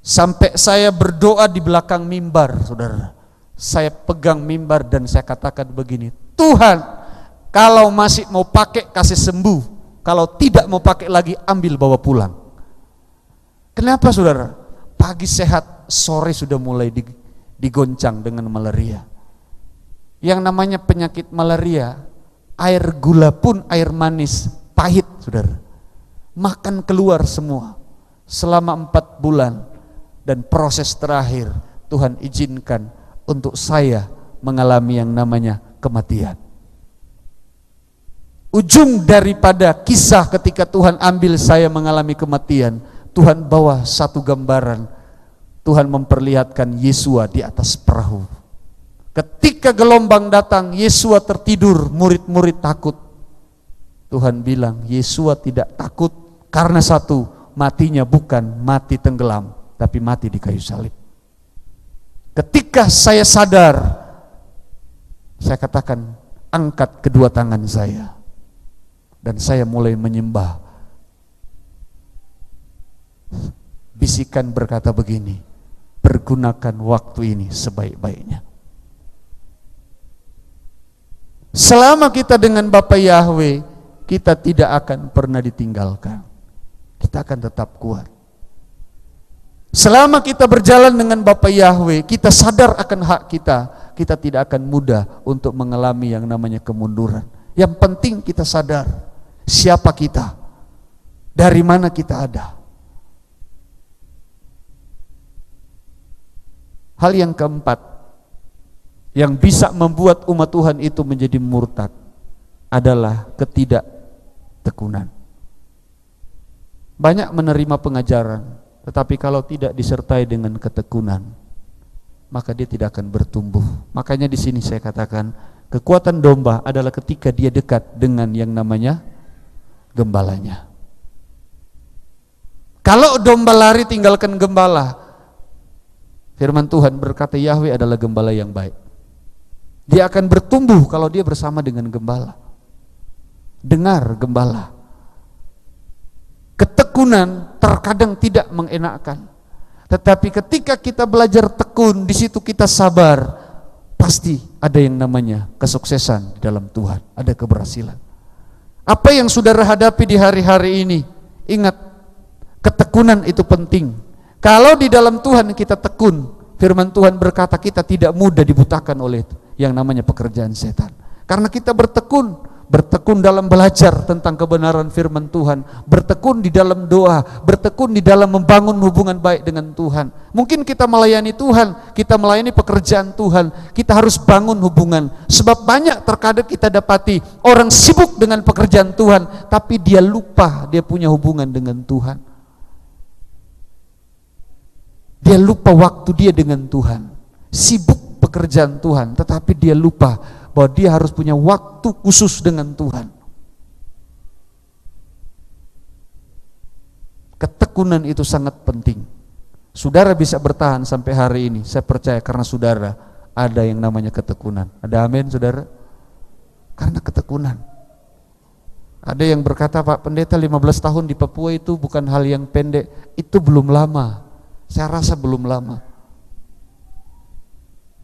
Sampai saya berdoa di belakang mimbar, saudara. Saya pegang mimbar dan saya katakan begini, Tuhan, kalau masih mau pakai kasih sembuh, kalau tidak mau pakai lagi ambil bawa pulang. Kenapa, saudara? Pagi sehat, sore sudah mulai digoncang dengan malaria. Yang namanya penyakit malaria, air gula pun air manis, pahit, saudara. Makan keluar semua selama 4 bulan. Dan proses terakhir Tuhan izinkan untuk saya mengalami yang namanya kematian. Ujung daripada kisah ketika Tuhan ambil saya mengalami kematian, Tuhan bawa satu gambaran. Tuhan memperlihatkan Yesua di atas perahu. Ketika gelombang datang, Yesua tertidur, murid-murid takut. Tuhan bilang, Yesua tidak takut karena satu, matinya bukan mati tenggelam, tapi mati di kayu salib. Ketika saya sadar, saya katakan, angkat kedua tangan saya, dan saya mulai menyembah. Bisikan berkata begini, pergunakan waktu ini sebaik-baiknya. Selama kita dengan Bapa Yahweh, kita tidak akan pernah ditinggalkan. Kita akan tetap kuat. Selama kita berjalan dengan Bapa Yahweh, kita sadar akan hak kita, kita tidak akan mudah untuk mengalami yang namanya kemunduran. Yang penting kita sadar siapa kita, dari mana kita ada. Hal yang keempat yang bisa membuat umat Tuhan itu menjadi murtad adalah ketidaktekunan. Banyak menerima pengajaran, tetapi kalau tidak disertai dengan ketekunan, maka dia tidak akan bertumbuh. Makanya di sini saya katakan, kekuatan domba adalah ketika dia dekat dengan yang namanya gembalanya. Kalau domba lari tinggalkan gembala, firman Tuhan berkata Yahweh adalah gembala yang baik. Dia akan bertumbuh kalau dia bersama dengan gembala. Dengar gembala. Ketekunan terkadang tidak mengenakkan, tetapi ketika kita belajar tekun, di situ kita sabar, pasti ada yang namanya kesuksesan di dalam Tuhan, ada keberhasilan. Apa yang saudara hadapi di hari-hari ini, ingat, ketekunan itu penting. Kalau di dalam Tuhan kita tekun, firman Tuhan berkata kita tidak mudah dibutakan oleh yang namanya pekerjaan setan. Karena kita bertekun, bertekun dalam belajar tentang kebenaran firman Tuhan, bertekun di dalam doa, bertekun di dalam membangun hubungan baik dengan Tuhan. Mungkin kita melayani Tuhan, kita melayani pekerjaan Tuhan, kita harus bangun hubungan. Sebab banyak terkadang kita dapati orang sibuk dengan pekerjaan Tuhan, tapi dia lupa dia punya hubungan dengan Tuhan. Dia lupa waktu dia dengan Tuhan. Sibuk pekerjaan Tuhan, tetapi dia lupa bahwa dia harus punya waktu khusus dengan Tuhan. Ketekunan itu sangat penting. Saudara bisa bertahan sampai hari ini, saya percaya karena saudara ada yang namanya ketekunan. Ada amin saudara? Karena ketekunan. Ada yang berkata, Pak Pendeta 15 tahun di Papua itu bukan hal yang pendek. Itu belum lama. Saya rasa belum lama.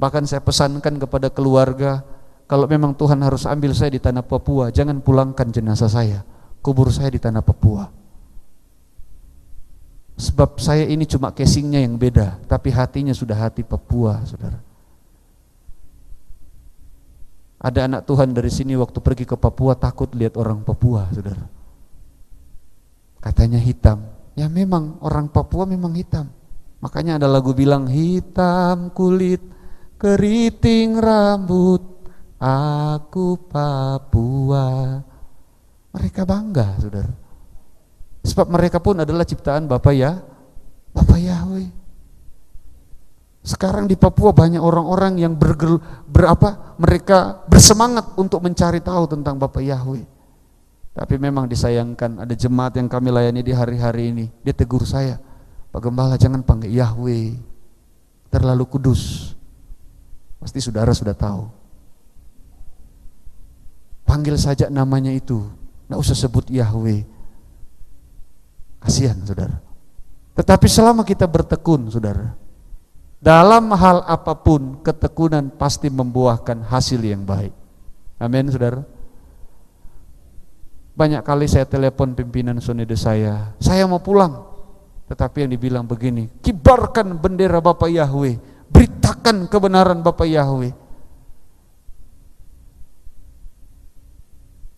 Bahkan saya pesankan kepada keluarga, kalau memang Tuhan harus ambil saya di tanah Papua, jangan pulangkan jenazah saya, kubur saya di tanah Papua. Sebab saya ini cuma casingnya yang beda, tapi hatinya sudah hati Papua, saudara. Ada anak Tuhan dari sini waktu pergi ke Papua takut lihat orang Papua, saudara. Katanya hitam. Ya memang orang Papua memang hitam. Makanya ada lagu bilang, hitam kulit, keriting rambut, aku Papua. Mereka bangga, saudara. Sebab mereka pun adalah ciptaan Bapak Yahweh. Sekarang di Papua banyak orang-orang yang mereka bersemangat untuk mencari tahu tentang Bapak Yahweh. Tapi memang disayangkan ada jemaat yang kami layani di hari-hari ini, dia tegur saya, Pak Gembala jangan panggil Yahweh, terlalu kudus. Pasti saudara sudah tahu. Panggil saja namanya itu, tidak usah sebut Yahweh. Kasihan saudara. Tetapi selama kita bertekun saudara, dalam hal apapun ketekunan pasti membuahkan hasil yang baik. Amin saudara. Banyak kali saya telepon pimpinan sonede saya mau pulang. Tetapi yang dibilang begini, kibarkan bendera Bapak Yahweh, beritakan kebenaran Bapak Yahweh.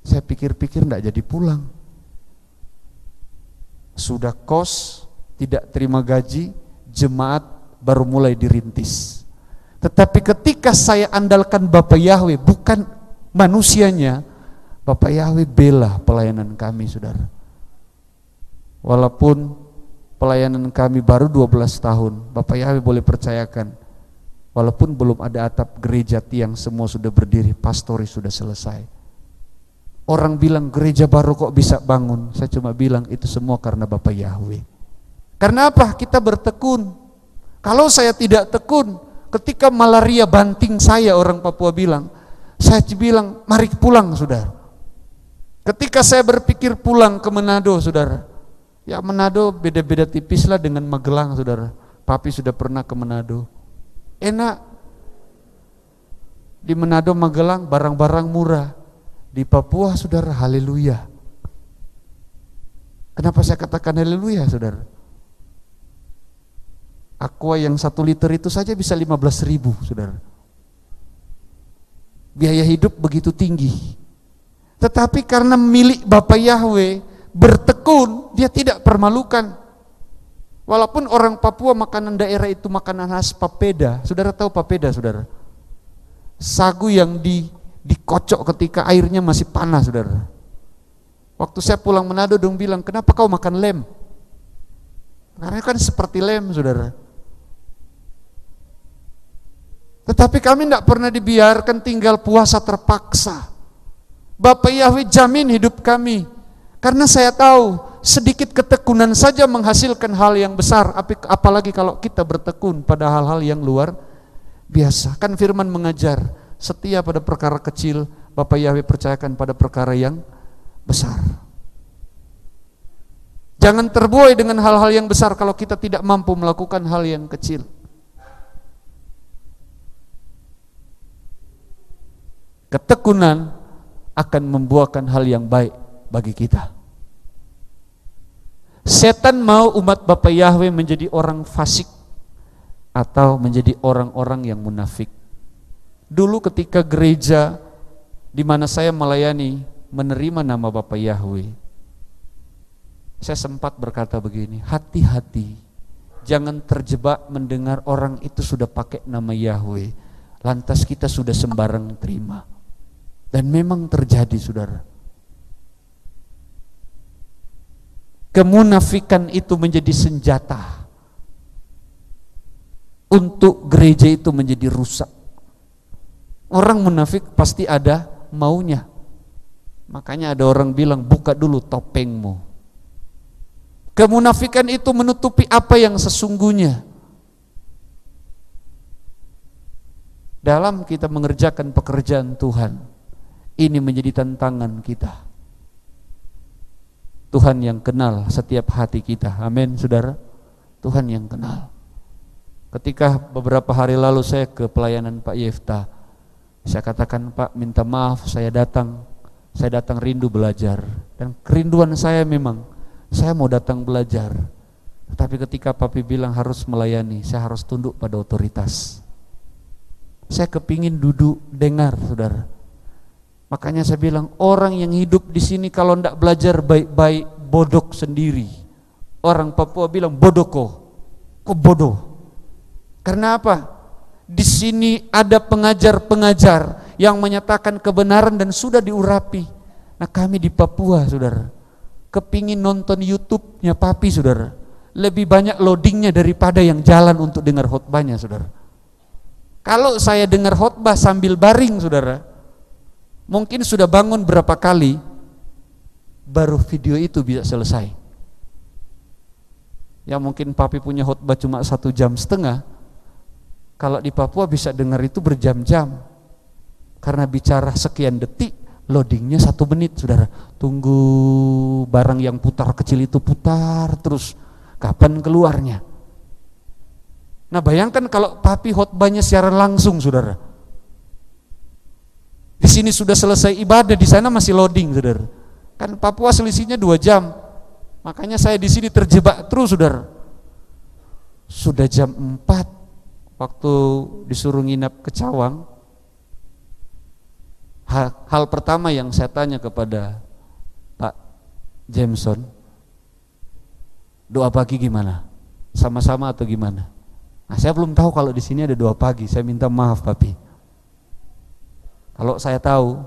Saya pikir-pikir tidak jadi pulang. Sudah kos, tidak terima gaji, jemaat baru mulai dirintis. Tetapi ketika saya andalkan Bapak Yahweh, bukan manusianya, Bapak Yahweh bela pelayanan kami saudara. Walaupun pelayanan kami baru 12 tahun, Bapak Yahweh boleh percayakan, walaupun belum ada atap gereja, tiang semua sudah berdiri, pastori sudah selesai. Orang bilang gereja baru kok bisa bangun, saya cuma bilang itu semua karena Bapak Yahweh. Karena apa? Kita bertekun. Kalau saya tidak tekun, ketika malaria banting saya, orang Papua bilang, saya bilang mari pulang saudara. Ketika saya berpikir pulang ke Manado saudara, ya Manado beda-beda tipis lah dengan Magelang saudara. Papi sudah pernah ke Manado. Enak. Di Manado Magelang barang-barang murah. Di Papua saudara haleluya. Kenapa saya katakan haleluya saudara? Aqua yang 1 liter itu saja bisa 15.000 saudara. Biaya hidup begitu tinggi. Tetapi karena milik Bapak Yahweh, bertekun, dia tidak permalukan. Walaupun orang Papua makanan daerah itu makanan khas papeda. Saudara tahu papeda saudara? Sagu yang dikocok ketika airnya masih panas saudara. Waktu saya pulang Manado dong bilang, kenapa kau makan lem? Karena kan seperti lem saudara. Tetapi kami tidak pernah dibiarkan tinggal puasa terpaksa. Bapak Yahweh jamin hidup kami. Karena saya tahu sedikit ketekunan saja menghasilkan hal yang besar, apalagi kalau kita bertekun pada hal-hal yang luar biasa. Kan firman mengajar, setia pada perkara kecil, Bapak Yahweh percayakan pada perkara yang besar. Jangan terbuai dengan hal-hal yang besar kalau kita tidak mampu melakukan hal yang kecil. Ketekunan akan membuahkan hal yang baik bagi kita. Setan mau umat Bapak Yahweh menjadi orang fasik atau menjadi orang-orang yang munafik. Dulu ketika gereja di mana saya melayani menerima nama Bapa Yahweh, saya sempat berkata begini, hati-hati, jangan terjebak mendengar orang itu sudah pakai nama Yahweh, lantas kita sudah sembarang terima. Dan memang terjadi, saudara. Kemunafikan itu menjadi senjata untuk gereja itu menjadi rusak. Orang munafik pasti ada maunya. Makanya ada orang bilang, buka dulu topengmu. Kemunafikan itu menutupi apa yang sesungguhnya. Dalam kita mengerjakan pekerjaan Tuhan, ini menjadi tantangan kita. Tuhan yang kenal setiap hati kita. Amin, saudara. Tuhan yang kenal. Ketika beberapa hari lalu saya ke pelayanan Pak Yefta, saya katakan, Pak, minta maaf, saya datang rindu belajar. Dan kerinduan saya memang, saya mau datang belajar. Tetapi ketika Papi bilang harus melayani, saya harus tunduk pada otoritas. Saya kepingin duduk dengar, saudara. Makanya saya bilang, orang yang hidup di sini kalau tidak belajar baik-baik, bodoh sendiri. Orang Papua bilang, bodoh kok bodoh. Karena apa? Di sini ada pengajar-pengajar yang menyatakan kebenaran dan sudah diurapi. Nah, kami di Papua, saudara, kepingin nonton YouTube-nya Papi, saudara. Lebih banyak loadingnya daripada yang jalan untuk dengar khotbahnya, saudara. Kalau saya dengar khotbah sambil baring, saudara, mungkin sudah bangun berapa kali, baru video itu bisa selesai. Ya mungkin Papi punya khotbah cuma 1,5 jam, kalau di Papua bisa dengar itu berjam-jam. Karena bicara sekian detik, loadingnya 1 menit, saudara. Tunggu barang yang putar kecil itu putar terus, kapan keluarnya. Nah, bayangkan kalau Papi khotbahnya secara langsung, saudara. Di sini sudah selesai ibadah, di sana masih loading, saudara. Kan Papua selisihnya 2 jam. Makanya saya di sini terjebak terus, saudara. Sudah jam 4 waktu disuruh nginap ke Cawang. Hal pertama yang saya tanya kepada Pak Jameson, doa pagi gimana? Sama-sama atau gimana? Nah, saya belum tahu kalau di sini ada doa pagi. Saya minta maaf, Papi. Kalau saya tahu,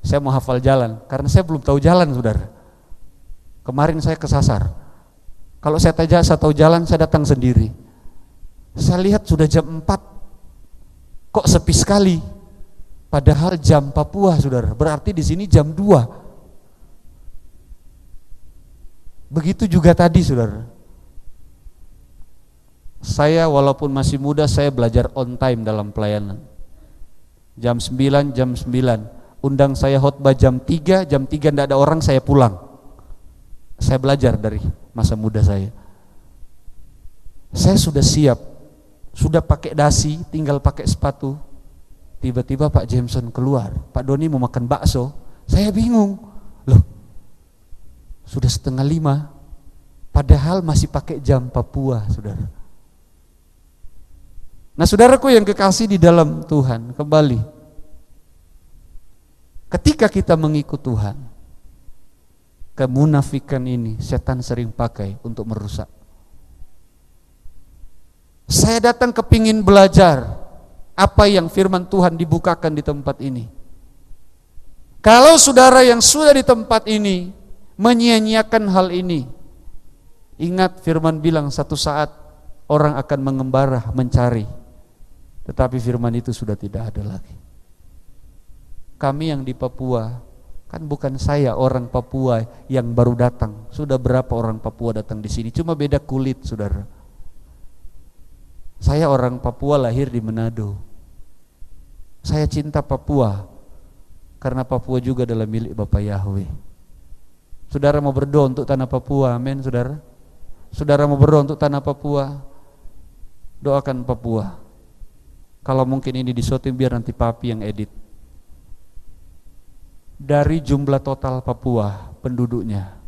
saya mau hafal jalan, karena saya belum tahu jalan, saudara. Kemarin saya kesasar. Kalau saya tahu jalan, saya datang sendiri. Saya lihat sudah jam 4, kok sepi sekali. Padahal jam Papua, saudara. Berarti di sini jam 2. Begitu juga tadi, saudara. Saya walaupun masih muda, saya belajar on time dalam pelayanan. Jam 9, undang saya khotbah jam 3 tidak ada orang, saya pulang. Saya belajar dari masa muda saya. Saya sudah siap, sudah pakai dasi, tinggal pakai sepatu. Tiba-tiba Pak Jameson keluar, Pak Doni mau makan bakso. Saya bingung, loh sudah 4:30, padahal masih pakai jam Papua, saudara. Nah, saudaraku yang kekasih di dalam Tuhan, kembali, ketika kita mengikut Tuhan, kemunafikan ini setan sering pakai untuk merusak. Saya datang kepingin belajar apa yang firman Tuhan dibukakan di tempat ini. Kalau saudara yang sudah di tempat ini menyia-nyiakan hal ini, ingat firman bilang satu saat orang akan mengembara mencari, tetapi firman itu sudah tidak ada lagi. Kami yang di Papua, kan bukan saya orang Papua yang baru datang. Sudah berapa orang Papua datang di sini, cuma beda kulit, saudara. Saya orang Papua, lahir di Manado. Saya cinta Papua karena Papua juga adalah milik Bapak Yahweh. Saudara mau berdoa untuk tanah Papua, amin, saudara. Saudara mau berdoa untuk tanah Papua, doakan Papua. Kalau mungkin ini disyuting, biar nanti Papi yang edit. Dari jumlah total Papua penduduknya,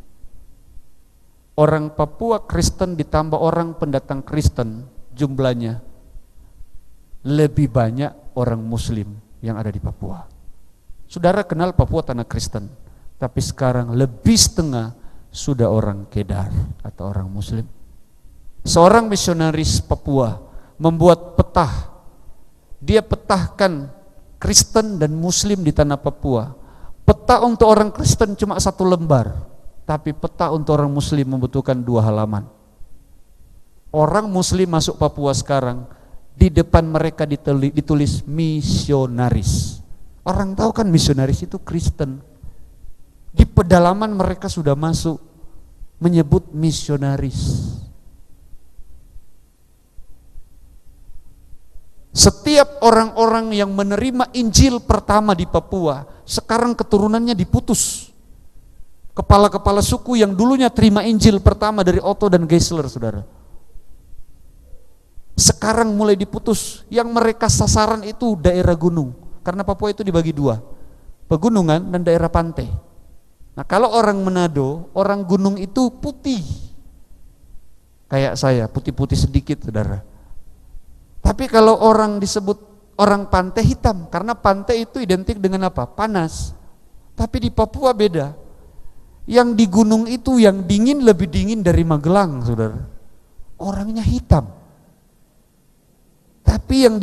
orang Papua Kristen ditambah orang pendatang Kristen, jumlahnya lebih banyak orang Muslim yang ada di Papua. Saudara kenal Papua tanah Kristen, Tapi sekarang lebih setengah sudah orang Kedar atau orang Muslim. Seorang misionaris Papua membuat peta. Dia petahkan Kristen dan Muslim di tanah Papua. Peta untuk orang Kristen cuma 1 lembar, tapi peta untuk orang Muslim membutuhkan 2 halaman. Orang Muslim masuk Papua sekarang, di depan mereka ditulis misionaris. Orang tahu kan misionaris itu Kristen. Di pedalaman mereka sudah masuk menyebut misionaris. Setiap orang-orang yang menerima Injil pertama di Papua, sekarang keturunannya diputus. Kepala-kepala suku yang dulunya terima Injil pertama dari Otto dan Geisler, saudara, sekarang mulai diputus. Yang mereka sasaran itu daerah gunung, karena Papua itu dibagi 2, pegunungan dan daerah pantai. Nah, kalau orang Manado, orang gunung itu putih, kayak saya, putih-putih sedikit, saudara. Tapi kalau orang disebut orang pantai, hitam, karena pantai itu identik dengan apa? Panas. Tapi di Papua beda. Yang di gunung itu yang dingin lebih dingin dari Magelang, saudara. Orangnya hitam. Tapi yang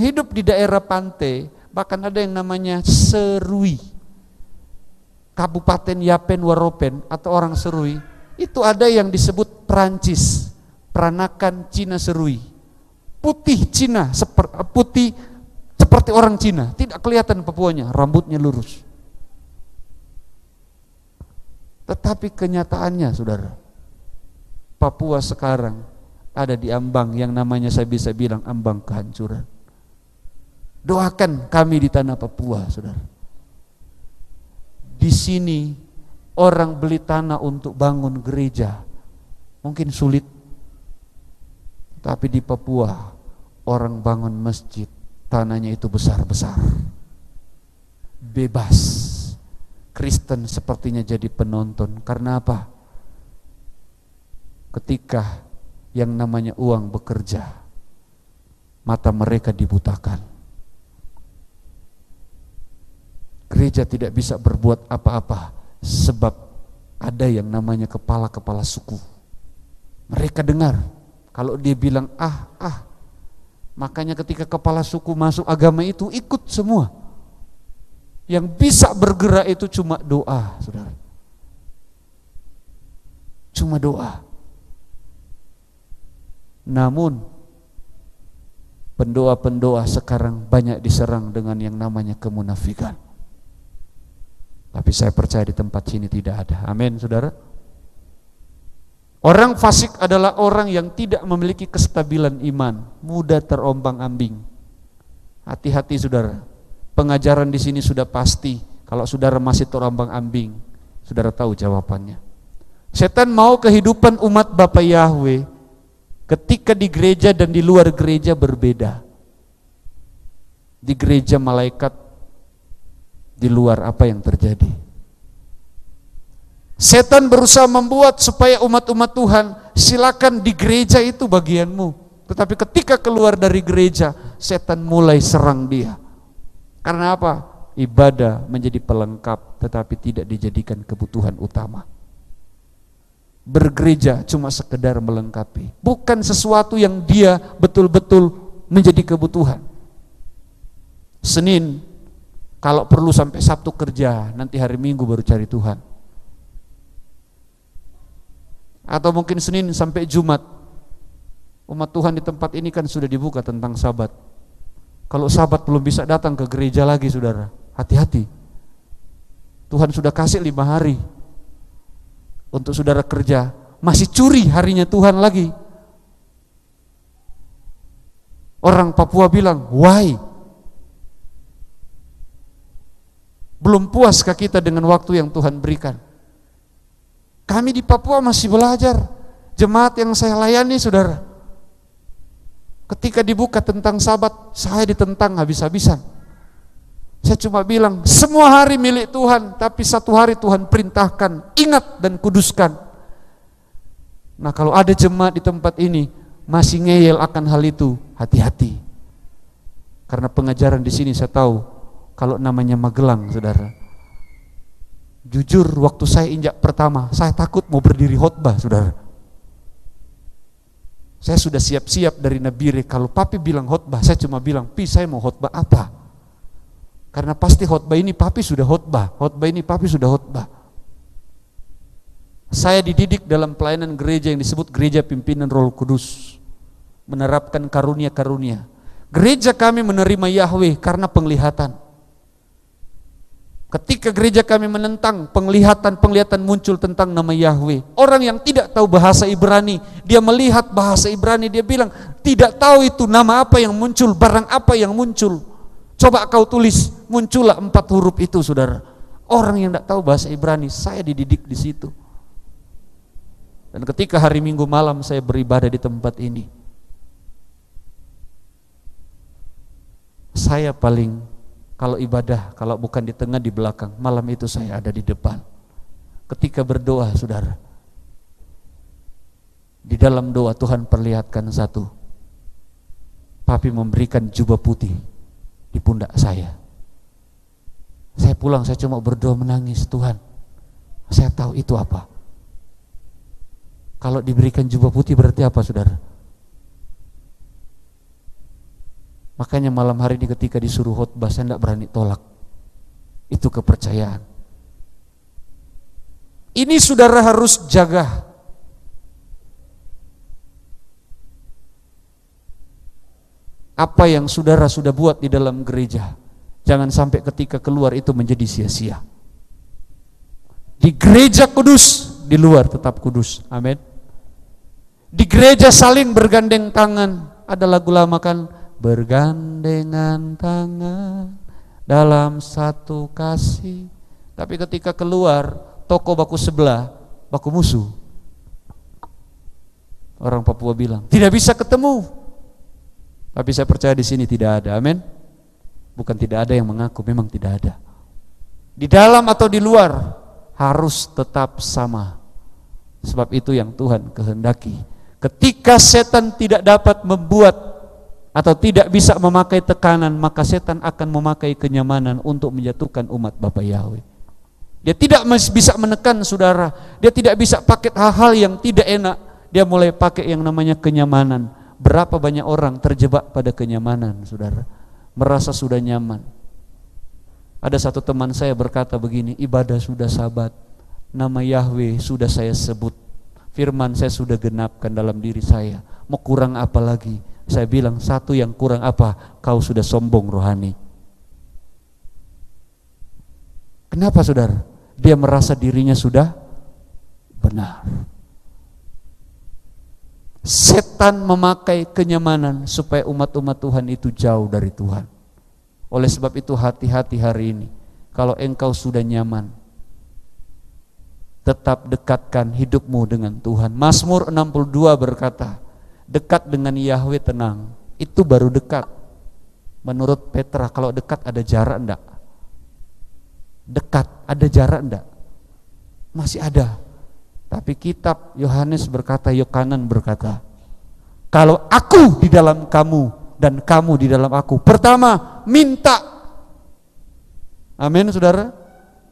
hidup di daerah pantai, bahkan ada yang namanya Serui, Kabupaten Yapen Waropen atau orang Serui, itu ada yang disebut Prancis, Peranakan Cina Serui. Putih Cina, putih seperti orang Cina, tidak kelihatan Papuanya, rambutnya lurus. Tetapi kenyataannya, saudara, Papua sekarang ada di ambang yang namanya, saya bisa bilang, ambang kehancuran. Doakan kami di tanah Papua, saudara. Di sini orang beli tanah untuk bangun gereja mungkin sulit. Tapi di Papua orang bangun masjid, tanahnya itu besar-besar. Bebas. Kristen sepertinya jadi penonton. Karena apa? Ketika yang namanya uang bekerja, mata mereka dibutakan. Gereja tidak bisa berbuat apa-apa sebab ada yang namanya kepala-kepala suku. Mereka dengar kalau dia bilang makanya ketika kepala suku masuk agama itu ikut semua. Yang bisa bergerak itu cuma doa, saudara. Cuma doa. Namun pendoa-pendoa sekarang banyak diserang dengan yang namanya kemunafikan. Tapi saya percaya di tempat sini tidak ada. Amin, saudara. Orang fasik adalah orang yang tidak memiliki kestabilan iman, mudah terombang-ambing. Hati-hati, saudara. Pengajaran di sini sudah pasti. Kalau saudara masih terombang-ambing, saudara tahu jawabannya. Setan mau kehidupan umat Bapa Yahweh ketika di gereja dan di luar gereja berbeda. Di gereja malaikat, di luar apa yang terjadi? Setan berusaha membuat supaya umat-umat Tuhan, silakan di gereja itu bagianmu. Tetapi ketika keluar dari gereja, setan mulai serang dia. Karena apa? Ibadah menjadi pelengkap, tetapi tidak dijadikan kebutuhan utama. Bergereja cuma sekedar melengkapi, bukan sesuatu yang dia betul-betul menjadi kebutuhan. Senin, kalau perlu sampai Sabtu kerja, nanti hari Minggu baru cari Tuhan. Atau mungkin Senin sampai Jumat, umat Tuhan di tempat ini kan sudah dibuka tentang Sabat. Kalau Sabat belum bisa datang ke gereja lagi, saudara, hati-hati. Tuhan sudah kasih 5 hari untuk saudara kerja, masih curi harinya Tuhan lagi. Orang Papua bilang, why? Belum puaskah kita dengan waktu yang Tuhan berikan? Kami di Papua masih belajar. Jemaat yang saya layani, saudara, ketika dibuka tentang Sabat, saya ditentang habis-habisan. Saya cuma bilang, semua hari milik Tuhan, tapi satu hari Tuhan perintahkan, ingat dan kuduskan. Nah, kalau ada jemaat di tempat ini masih ngeyel akan hal itu, hati-hati. Karena pengajaran di sini saya tahu, kalau namanya Magelang, saudara, Jujur, waktu saya injak pertama, saya takut mau berdiri khotbah, saudara. Saya sudah siap-siap dari Nabire, kalau papi bilang khotbah, saya cuma bilang, pi saya mau khotbah apa? Karena pasti khotbah ini papi sudah khotbah, khotbah ini papi sudah khotbah. Saya dididik dalam pelayanan gereja yang disebut gereja pimpinan Roh Kudus, menerapkan karunia-karunia. Gereja kami menerima Yahweh karena penglihatan. Ketika gereja kami menentang penglihatan muncul tentang nama Yahweh. Orang yang tidak tahu bahasa Ibrani, dia melihat bahasa Ibrani, dia bilang, tidak tahu itu nama apa yang muncul, barang apa yang muncul. Coba kau tulis, muncullah 4 huruf itu, saudara. Orang yang tidak tahu bahasa Ibrani, saya dididik di situ. Dan ketika hari Minggu malam saya beribadah di tempat ini, saya paling, kalau ibadah, kalau bukan di tengah, di belakang. Malam itu saya ada di depan. Ketika berdoa, saudara, di dalam doa Tuhan perlihatkan satu. Papi memberikan jubah putih di pundak saya. Saya pulang, saya cuma berdoa menangis. Tuhan, saya tahu itu apa. Kalau diberikan jubah putih berarti apa, saudara? Makanya malam hari ini ketika disuruh khotbah, saya tidak berani tolak. Itu kepercayaan. Ini saudara harus jaga. Apa yang saudara sudah buat di dalam gereja, jangan sampai ketika keluar itu menjadi sia-sia. Di gereja kudus, di luar tetap kudus. Amin. Di gereja saling bergandeng tangan. Ada lagu lama kan, bergandengan tangan dalam satu kasih. Tapi ketika keluar, toko baku sebelah, baku musuh. Orang Papua bilang, tidak bisa ketemu. Tapi saya percaya di sini tidak ada, amin. Bukan tidak ada yang mengaku, memang tidak ada. Di dalam atau di luar, harus tetap sama. Sebab itu yang Tuhan kehendaki. Ketika setan tidak dapat membuat atau tidak bisa memakai tekanan, maka setan akan memakai kenyamanan untuk menjatuhkan umat Bapa Yahweh. Dia tidak bisa menekan saudara, dia tidak bisa pakai hal-hal yang tidak enak, dia mulai pakai yang namanya kenyamanan. Berapa banyak orang terjebak pada kenyamanan, saudara, merasa sudah nyaman. Ada satu teman saya berkata begini, ibadah sudah sabat, nama Yahweh sudah saya sebut, firman saya sudah genapkan dalam diri saya, mau kurang apa lagi? Saya bilang, satu yang kurang apa? Kau sudah sombong rohani. Kenapa, saudara? Dia merasa dirinya sudah benar. Setan memakai kenyamanan supaya umat-umat Tuhan itu jauh dari Tuhan. Oleh sebab itu hati-hati hari ini. Kalau engkau sudah nyaman, tetap dekatkan hidupmu dengan Tuhan. Mazmur 62 berkata, dekat dengan Yahweh tenang, itu baru dekat. Menurut Petra, kalau dekat ada jarak enggak? Dekat, ada jarak enggak? Masih ada. Tapi kitab Yohanes berkata, Yohanan berkata, kalau aku di dalam kamu dan kamu di dalam aku, pertama minta. Amin, saudara.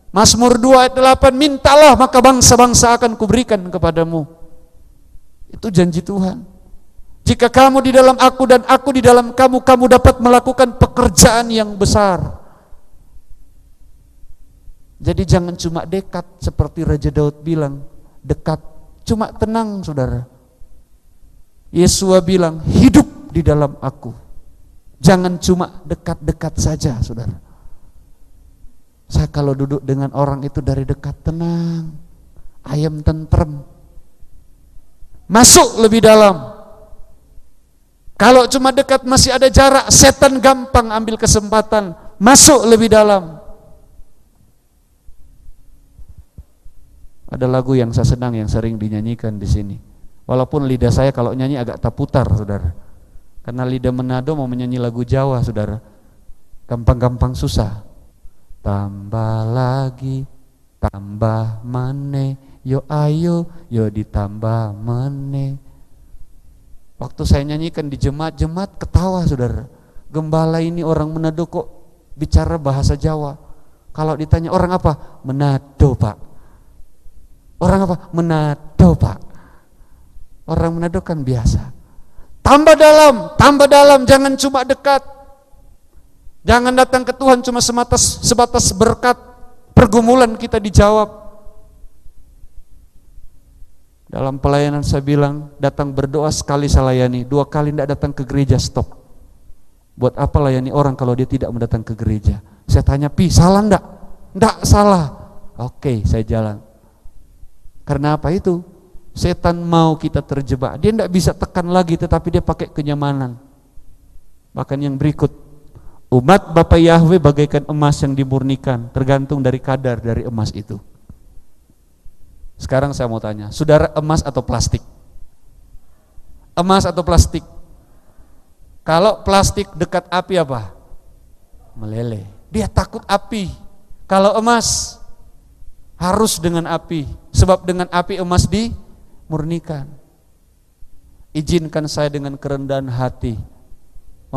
Mazmur 2 ayat 8, mintalah maka bangsa-bangsa akan kuberikan kepadamu. Itu janji Tuhan. Jika kamu di dalam aku dan aku di dalam kamu, kamu dapat melakukan pekerjaan yang besar. Jadi jangan cuma dekat seperti Raja Daud bilang, dekat, cuma tenang, saudara. Yesua bilang, hidup di dalam aku. Jangan cuma dekat-dekat saja, saudara. Saya kalau duduk dengan orang itu dari dekat, tenang, ayam tentrem. Masuk lebih dalam. Kalau cuma dekat masih ada jarak, setan gampang ambil kesempatan, masuk lebih dalam. Ada lagu yang saya senang yang sering dinyanyikan di sini. Walaupun lidah saya kalau nyanyi agak terputar, saudara. Karena lidah Manado mau menyanyi lagu Jawa, saudara. Gampang-gampang susah. Tambah lagi, tambah mane, yo ayo, yo ditambah mane. Waktu saya nyanyikan di jemaat-jemaat ketawa, saudara. Gembala ini orang Manado kok bicara bahasa Jawa. Kalau ditanya orang apa? Manado, Pak. Orang apa? Manado, Pak. Orang Manado kan biasa. Tambah dalam, jangan cuma dekat. Jangan datang ke Tuhan cuma sebatas berkat, pergumulan kita dijawab. Dalam pelayanan saya bilang, datang berdoa sekali saya layani, 2 kali tidak datang ke gereja, stop. Buat apa layani orang kalau dia tidak mendatang ke gereja? Saya tanya, Pi, salah enggak? Enggak salah. Oke, saya jalan. Karena apa itu? Setan mau kita terjebak. Dia enggak bisa tekan lagi, tetapi dia pakai kenyamanan. Bahkan yang berikut, umat Bapa Yahweh bagaikan emas yang dimurnikan, tergantung dari kadar dari emas itu. Sekarang saya mau tanya, saudara emas atau plastik? Emas atau plastik? Kalau plastik dekat api apa? Meleleh. Dia takut api. Kalau emas harus dengan api, sebab dengan api emas dimurnikan. Izinkan saya dengan kerendahan hati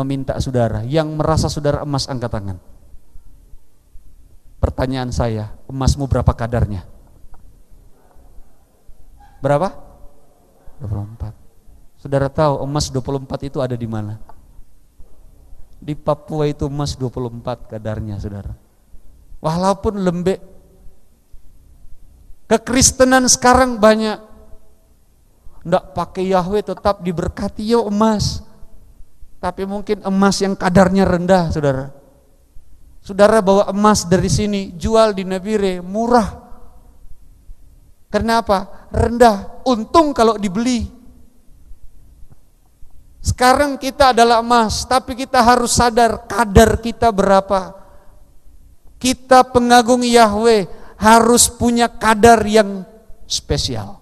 meminta saudara yang merasa saudara emas, angkat tangan. Pertanyaan saya, emasmu berapa kadarnya? Berapa? 24. Saudara tahu emas 24 itu ada di mana? Di Papua itu emas 24 kadarnya, saudara. Walaupun lembek. Kekristenan sekarang banyak. Nggak pakai Yahweh tetap diberkati, yo emas. Tapi mungkin emas yang kadarnya rendah, saudara. Saudara bawa emas dari sini, jual di Nabire, murah. Kenapa? Rendah. Untung kalau dibeli. Sekarang kita adalah emas, tapi kita harus sadar kadar kita berapa. Kita pengagung Yahweh harus punya kadar yang spesial.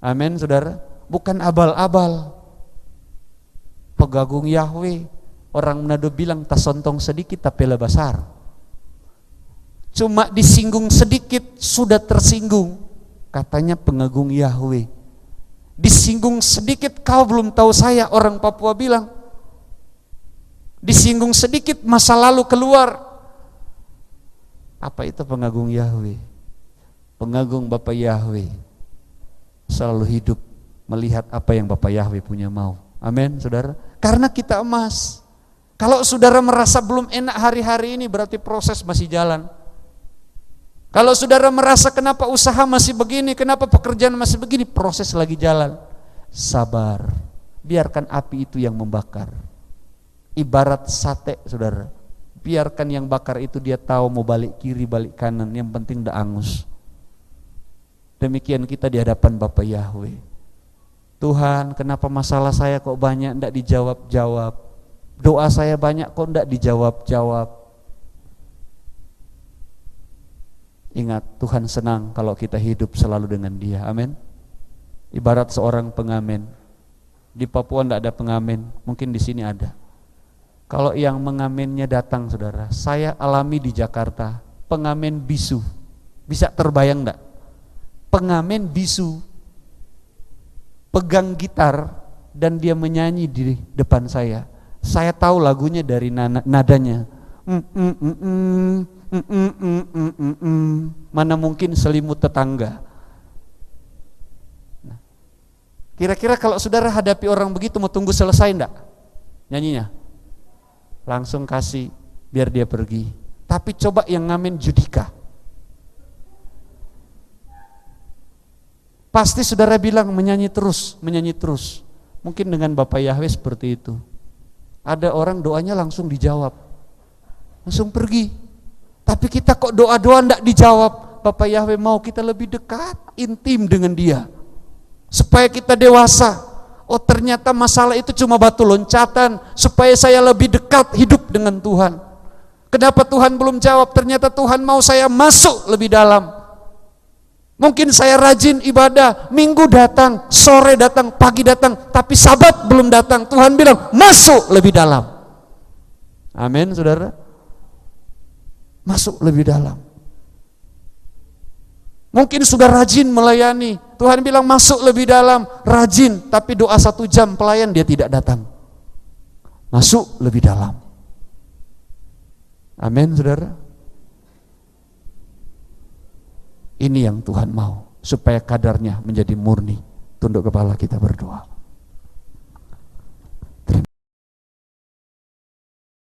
Amin, saudara. Bukan abal-abal. Pengagung Yahweh, orang Manado bilang tasontong sedikit tapi besar. Cuma disinggung sedikit sudah tersinggung. Katanya pengagung Yahweh. Disinggung sedikit kau belum tahu saya, orang Papua bilang. Disinggung sedikit masa lalu keluar. Apa itu pengagung Yahweh? Pengagung Bapa Yahweh selalu hidup melihat apa yang Bapa Yahweh punya mau. Amin, saudara. Karena kita emas. Kalau saudara merasa belum enak hari-hari ini, berarti proses masih jalan. Kalau saudara merasa kenapa usaha masih begini, kenapa pekerjaan masih begini, proses lagi jalan. Sabar, biarkan api itu yang membakar. Ibarat sate, saudara. Biarkan yang bakar itu dia tahu mau balik kiri, balik kanan, yang penting udah angus. Demikian kita di hadapan Bapa Yahweh. Tuhan, kenapa masalah saya kok banyak enggak dijawab-jawab? Doa saya banyak kok enggak dijawab-jawab? Ingat, Tuhan senang kalau kita hidup selalu dengan Dia. Amin. Ibarat seorang pengamen. Di Papua enggak ada pengamen, mungkin di sini ada. Kalau yang mengamennya datang, saudara, saya alami di Jakarta, pengamen bisu. Bisa terbayang enggak? Pengamen bisu, pegang gitar dan dia menyanyi di depan saya. Saya tahu lagunya dari nadanya. Mana mungkin selimut tetangga. Nah, kira-kira kalau saudara hadapi orang begitu, mau tunggu selesai enggak nyanyinya? Langsung kasih biar dia pergi. Tapi coba yang ngamen Judika, pasti saudara bilang menyanyi terus, menyanyi terus. Mungkin dengan Bapa Yahweh seperti itu. Ada orang doanya langsung dijawab, langsung pergi. Tapi kita kok doa-doa enggak dijawab. Bapa Yahweh mau kita lebih dekat, intim dengan Dia, supaya kita dewasa. Oh, ternyata masalah itu cuma batu loncatan supaya saya lebih dekat hidup dengan Tuhan. Kenapa Tuhan belum jawab? Ternyata Tuhan mau saya masuk lebih dalam. Mungkin saya rajin ibadah, minggu datang, sore datang, pagi datang, tapi Sabat belum datang. Tuhan bilang masuk lebih dalam. Amin, saudara. Masuk lebih dalam. Mungkin sudah rajin melayani, Tuhan bilang masuk lebih dalam, rajin, tapi doa 1 jam pelayan dia tidak datang. Masuk lebih dalam. Amin, saudara. Ini yang Tuhan mau, supaya kadarnya menjadi murni. Tunduk kepala kita berdoa.